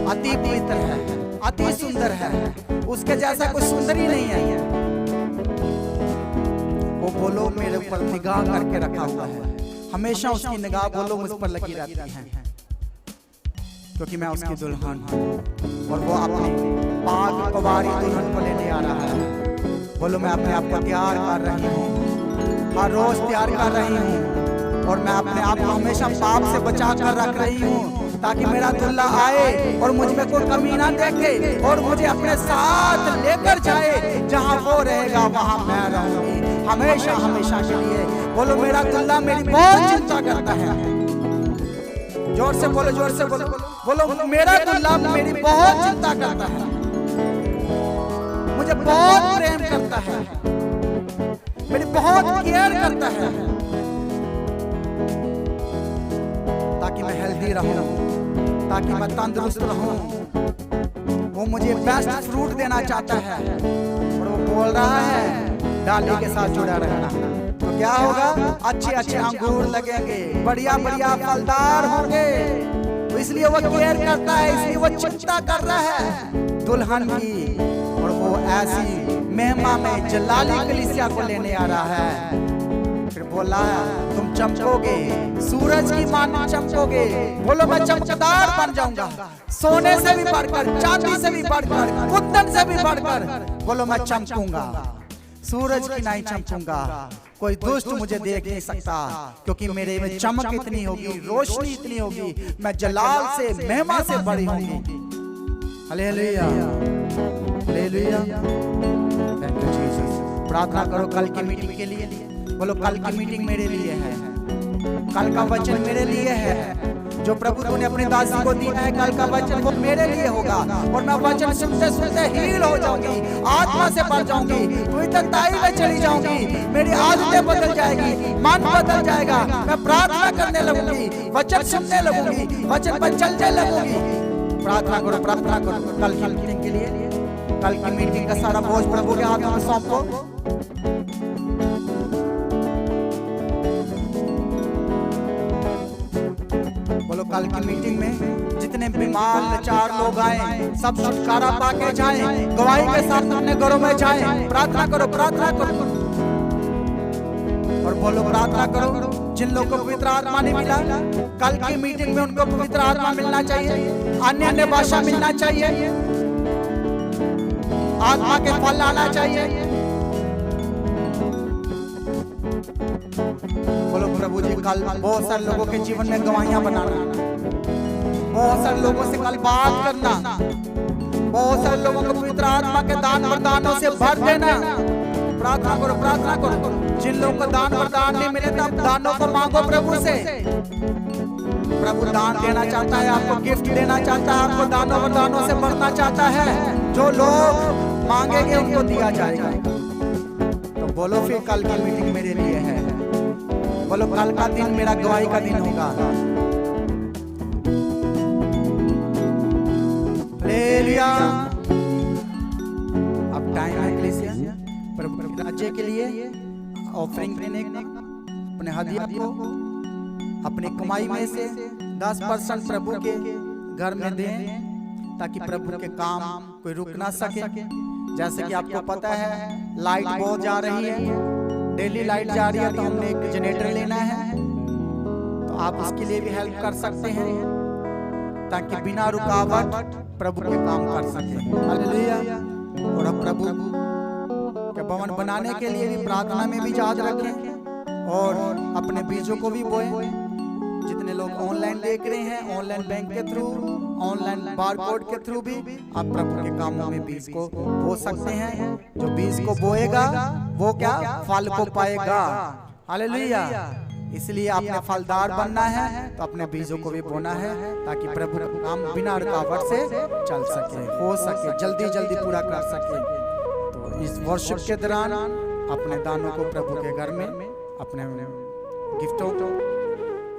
अति पवित्र है, अति सुंदर है, उसके जैसा कोई सुंदर ही नहीं है। वो बोलो मेरे ऊपर निगाह करके रखा हुआ है, हमेशा उसकी निगाह बोलो मुझ पर लगी रहती है, क्योंकि मैं उसकी दुल्हन हूँ और वो अपनी पाक कुंवारी दुल्हन को लेने आ रहा है। बोलो मैं अपने आप को तैयार कर रही हूँ, हर रोज तैयार कर रही हूँ, और मैं अपने आप को हमेशा पाप से बचा कर रख रही हूँ, ताकि मेरा दुल्हा आए और मुझ में कोई कमी ना देखे और मुझे अपने साथ लेकर जाए, जहाँ वो रहेगा वहाँ मैं रहूंगी हमेशा हमेशा के लिए। बोलो मेरा दुल्हा मेरी बहुत चिंता करता है, जोर से बोलो, जोर से बोलो, बोलो मेरा दुल्हा मेरी बहुत चिंता करता है, मुझे बहुत प्रेम करता है, मेरी बहुत केयर करता है, ताकि मैं हेल्दी रहूं, ताकि मैं तंदुरुस्त रहूं। वो मुझे बेस्ट फ्रूट देना चाहता है और वो बोल रहा है डाली के साथ जुड़ा रहना, तो क्या होगा, अच्छे अच्छे अंगूर लगेंगे, बढ़िया बढ़िया फलदार होंगे। तो इसलिए वो केयर करता है, इसलिए वो चिंता कर रहा है दुल्हन की, और वो ऐसी महिमा में जलाली कलीसिया को लेने आ रहा है। फिर बोला है तुम चमकोगे, सूरज की मानो चमकोगे। बोलो मैं चमकदार बन जाऊंगा, सोने से भी बढ़कर, चांदी से भी बढ़कर, कुंदन से भी बढ़कर। बोलो मैं चमकूंगा, सूरज की नहीं चमकूंगा, कोई दुष्ट मुझे देख नहीं सकता, क्योंकि मेरे में चमक इतनी होगी, रोशनी इतनी होगी, मैं जलाल से महिमा से बड़ी होगी। Hallelujah, hallelujah, thank you Jesus. प्रार्थना करो कल की मीटिंग के लिए। बोलो कल की मीटिंग मेरे लिए है, कल का वचन मेरे लिए है, जो प्रभु तूने अपने दासी को दिया है, कल का वचन वो मेरे लिए होगा, और मैं वचन सुनते सुनते हील हो जाऊंगी, आत्मा से बढ़ जाऊंगी, पवित्रताई में चली जाऊंगी, मेरी आदतें बदल जाएगी, मन बदल जाएगा, मैं प्रार्थना करने लगूंगी, वचन सुनने लगूंगी, वचन पर चलने लगूंगी। प्रार्थना करो, प्रार्थना करो कल की मीटिंग के लिए। कल की मीटिंग का सारा बोझ प्रभु के हाथों में सौंपो। बोलो कल की मीटिंग में जितने बीमार लाचार लोग आए, सब छुटकारा पाके जाएं, गवाही के साथ अपने घरों में जाएं। प्रार्थना करो, प्रार्थना करो, और बोलो प्रार्थना करो जिन लोगों को पवित्र आत्मा नहीं मिला, कल की मीटिंग में उनको पवित्र आत्मा मिलना चाहिए, अन्य अन्य भाषा मिलना चाहिए, आत्मा के फल आना चाहिए। बोलो प्रभु जी कल बहुत सारे लोगों के जीवन में गवाहियां बनाना, बहुत सारे लोगों से कल बात करना, बहुत सारे लोगों को पवित्र आत्मा के दान वरदानों से भर देना। प्रार्थना करो, प्रार्थना करो, जिन लोगों को दान वरदान नहीं मिले तब दानों को मांगो प्रभु से। प्रभु दान देना चाहता है, आपको गिफ्ट देना चाहता है, आपको दानों वरदानों से भरना चाहता है। जो लोग मांगेंगे उनको दिया जाएगा। तो बोलो फिर कल की मीटिंग मेरे लिए है, बोलो कल का दिन मेरा गवाही का दिन होगा। हालेलुया। अब टाइम है कलीसिया प्रभु के राज्य के लिए ऑफरिंग देने का। अपने हदिया को अपनी कमाई में से 10% प्रभु के घर में दें, ताकि प्रभु के काम कोई रुक ना सके। जैसे कि आपको पता है लाइट बहुत जा रही है, डेली लाइट जा रही है, तो हमने एक जनरेटर लेना है, तो आप उसके लिए भी हेल्प कर सकते हैं, ताकि बिना रुकावट प्रभु के काम कर सके। हालेलुया। और अब प्रभु के भवन बनाने के लिए भी प्रार्थना में भी याद रखें, और अपने बीजों को भी बोएं। जितने लोग ऑनलाइन देख रहे हैं, ऑनलाइन बैंक के थ्रू, ऑनलाइन बारकोड के थ्रू भी आप प्रभु के कामों में बीज को बो सकते हैं। जो बीज को बोएगा वो क्या फल को पाएगा। हालेलुया। इसलिए आपने फलदार बनना है, तो अपने बीजों को भी बोना है, ताकि प्रभु का काम बिना रुकावट से चल सके, हो सके, जल्दी जल्दी पूरा कर सके। तो इस वर्षिप के दौरान अपने दानों को प्रभु के घर में, अपने गिफ्टों को,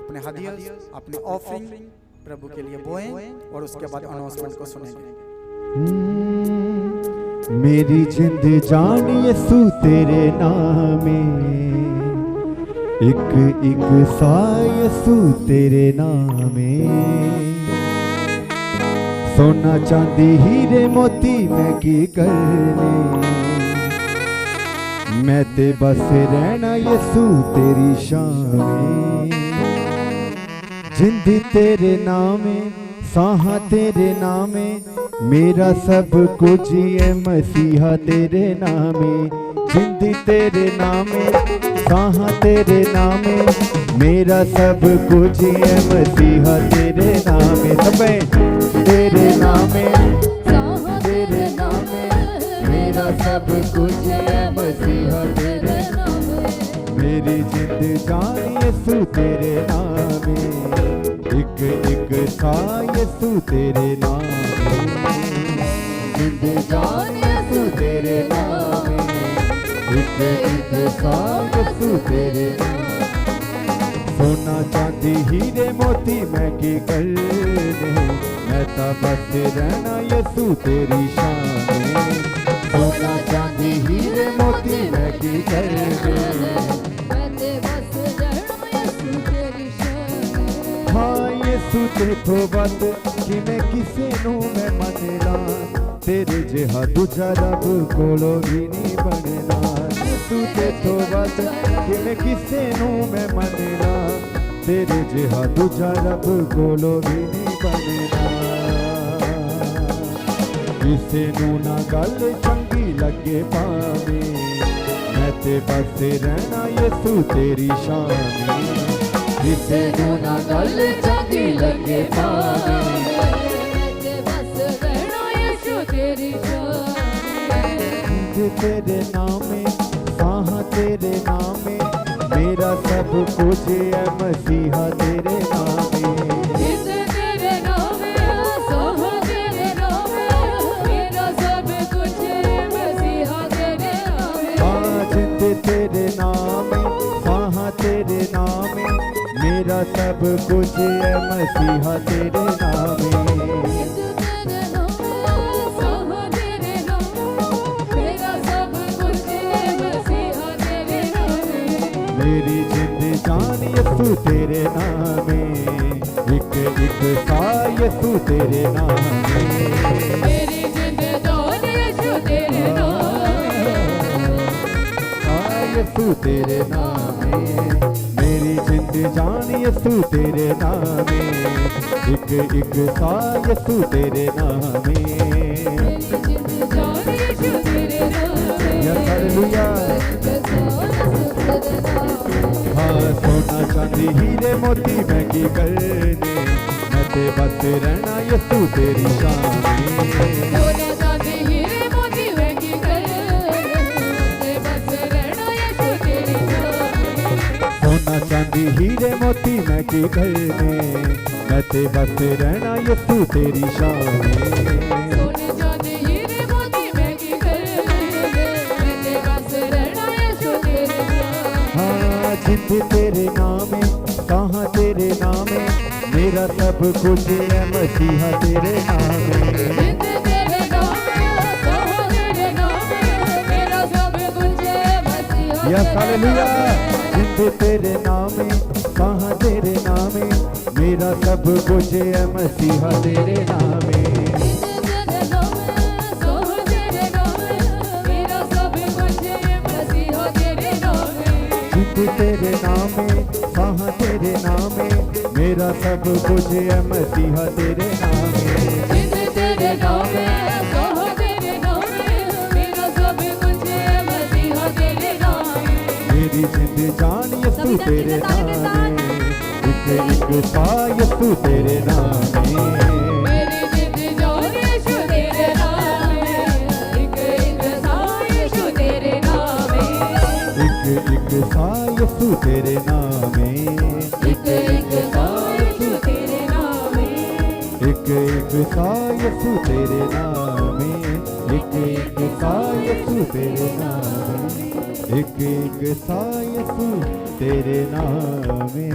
अपने हदिया, अपने ऑफरिंग प्रभु के लिए बोएं, और उसके बाद अनाउंसमेंट को सुनेंगे। मेरी जिंद जान यीशु तेरे नाम में, एक एक सायसू तेरे नामे, सोना चांदी हीरे मोती मैं की करने, मैं ते बस रहना यसू तेरी शान। जिंदी तेरे नामे, साहा तेरे नामे, मेरा सब कुछ है मसीहा तेरे नामे। जिंदी तेरे नामे, साहा तेरे नामे, मेरा सब कुछ है मसीहा तेरे नामे। सबे तेरे नामे, तेरे नामे, मेरा सब कुछ है मसीहा तेरे नामे। मेरी जिंद जान यसू तेरे नामे, एक एक सा यसू तेरे नामे। जिंद जान यसू तेरे नामे, एक एक सा यसू तेरे नामे। सोना चांदी हीरे मोती मैं की करने, मैं ता बस रहना यसू तेरी शान। सोना चांदी हीरे मोती मैं की करने, हाँ यसू तेथों बद कि मैं किसे नू मैं मनना, तेरे जिहा दूजा रब कोलो भी नहीं बनना। यसू तेथों बद कि मैं किसे नू मैं मनना, तेरे जिहा दूजा रब कोलो भी नहीं बनना। किसे नू ना गल चंगी लगे पावे, मैं ते बस रहना यसू तेरी शान। किसे नू ना गल चंगी लगे पावे, बस रहना यीशु तेरी शान। तेरे नामे, साहा तेरे नामे, मेरा सब कुछ है मसीहा तेरे नामे। तेरे नामे, साहा तेरे नामे, मेरा सब कुछ है मसीहा तेरे नामे। आज तेरे नामे, साहा तेरे नामे, मेरा सब कुछ है मसीहा तेरे नामे। तेरे नामे, साहा तेरे नामे, मेरा सब कुछ है मसीहा तेरे नामे। मेरी जिंद जान यसू तेरे नामे, एक एक सा यसू तेरे नामे। मेरी जिंद जान यीशु तेरे नामे, यसू तेरे नामे। मेरी जिंद जान यसू तेरे नामे, एक एक सा यसू तेरे नामे। जान यीशु तेरे नामे। Yes hallelujah. हाँ सोना चांदी हीरे मोती मैं की करने, मैं ते बस रहना यसू तेरी शान। सोना चांदी हीरे मोती मैं की करने, बस रहना यीशु तेरी शान। सोना चांदी हीरे मोती मैं की करने, मैं ते बस रहना यसू तेरी शान। सोने चांदी हीरे मोती मैं की करने, मैं बस रहना यीशु तेरी शान। हाँ जिंद तेरे नामे, साहा तेरे नामे, मेरा सब कुछ है मसीहा तेरे नामे। जिंद तेरे नामे, साहा तेरे नामे, मेरा सब कुछ है मसीहा यस तेरे हालेलुया। नामे। जिंद तेरे नामे, साहा तेरे नामे, मेरा सब कुछ है मसीहा तेरे नामे। तेरे नामे, साहा तेरे नामे, मेरा सब कुछ है मसीहा तेरे नामे। जिंद तेरे नामे, साहा तेरे नामे, मेरा सब कुछ है मसीहा तेरे नामे। जिंद तेरे नामे, साहा तेरे नामे, मेरा सब कुछ है मसीहा तेरे नामे। मेरी जिंद जान यसू तेरे नामे, एक एक सा यसू तेरे नामे। मेरी जिंद जान यीशु तेरे नामे, एक एक सा यीशु तेरे नामे। एक एक सा यसू तेरे नामे, एक एक सा यीशु तेरे नामे। एक एक सा यसू तेरे नामे, एक एक सा यसू तेरे नामे, एक एक सा यसू तेरे नामे।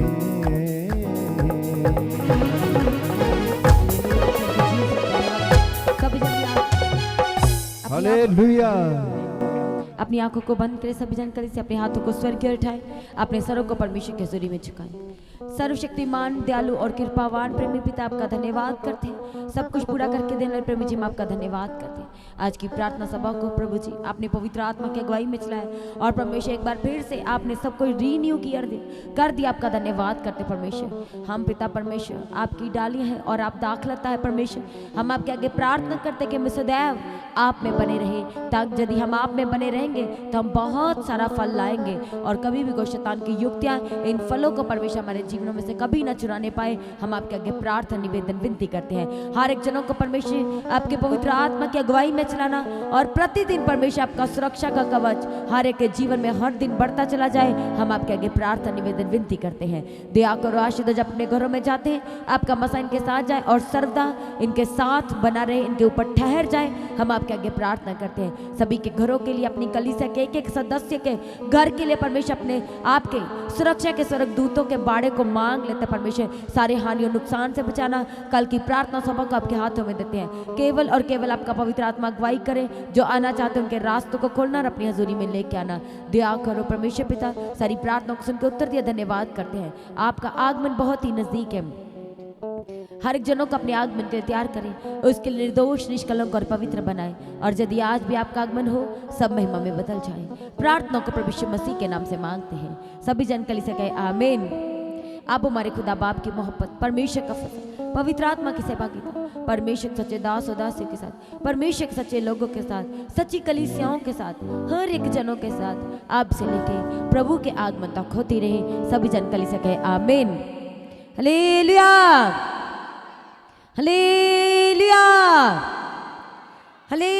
कभी जब हालेलुया। अपनी आंखों को बंद करें, सभी जानकारी से अपने हाथों को स्वर्ग की ओर उठाएं, अपने सरों को परमेश्वर की हजूरी में झुकाएं। सर्वशक्तिमान, दयालु और कृपावान प्रेमी पिता, आपका धन्यवाद करते हैं, सब कुछ पूरा करके देने वाले प्रभु जी हम आपका धन्यवाद करते हैं। आज की प्रार्थना सभा को प्रभु जी आपने पवित्र आत्मा की अगुवाई में चलाया और परमेश्वर एक बार फिर से आपने सबको रीन्यू कर दिया, आपका धन्यवाद करते परमेश्वर। हम पिता परमेश्वर आपकी डाली हैं और आप दाखलता है परमेश्वर, हम आपके आगे प्रार्थना करते कि हम सदैव आप में बने रहे, ताकि यदि हम आप में बने रहेंगे तो हम बहुत सारा फल लाएंगे और कभी भी कोई शैतान की युक्तियां इन फलों को परमेश्वर हमारे जीवनों में से कभी ना चुराने पाए। हम आपके आगे प्रार्थना निवेदन विनती करते हैं, हर एक जनों को परमेश्वर आपके पवित्र आत्मा की अगुवाई में चलाना और प्रतिदिन परमेश्वर आपका सुरक्षा का कवच हर एक के जीवन में हर दिन बढ़ता चला जाए। हम आपके आगे प्रार्थना निवेदन विनती करते हैं, दया करो आशीर्वाद जब अपने घरों में जाते हैं, आपका मसा इनके साथ जाए और सर्वदा इनके साथ बना रहे, इनके ऊपर ठहर जाए। हम आपके आगे प्रार्थना करते हैं सभी के घरों के लिए, अपनी कलीसिया के एक एक सदस्य के घर के लिए परमेश्वर अपने आपके सुरक्षा के स्वर्गदूतों के बाड़े को मांग लेते हैं परमेश्वर, सारे हानि और नुकसान से बचाना। कल की प्रार्थना सभा को आपके हाथों में देते हैं, केवल और केवल आपका पवित्र आत्मा अगुवाई करे, जो आना चाहते हैं उनके रास्तों को खोलना और अपनी हजूरी में लेके आना। दया करो परमेश्वर पिता, सारी प्रार्थना को सुनकर उत्तर दिया धन्यवाद करते हैं। आपका आगमन बहुत ही नजदीक है, हर एक जनों को अपने आगमन के लिए तैयार करें, उसके लिए निर्दोष, निष्कलंक और पवित्र बनाए, और यदि आज भी आपका आगमन हो सब महिमा में बदल जाए। प्रार्थना को प्रभु यीशु मसीह के नाम से मांगते हैं, सभी जन कलीसिया कहे आमीन। आप हमारे खुदा बाप की मोहब्बत, परमेश्वर का फजल, पवित्र आत्मा की सहभागिता, परमेश्वर के सच्चे दास और दासियों के साथ, परमेश्वर के सच्चे लोगों के साथ, सच्ची कलीसियाओं के साथ, हर एक जनों के साथ आप से लेके प्रभु के आगमन तक होती रहे। सभी जन कलीसिया कहे आमीन। Hallelujah, hallelujah, hallelujah.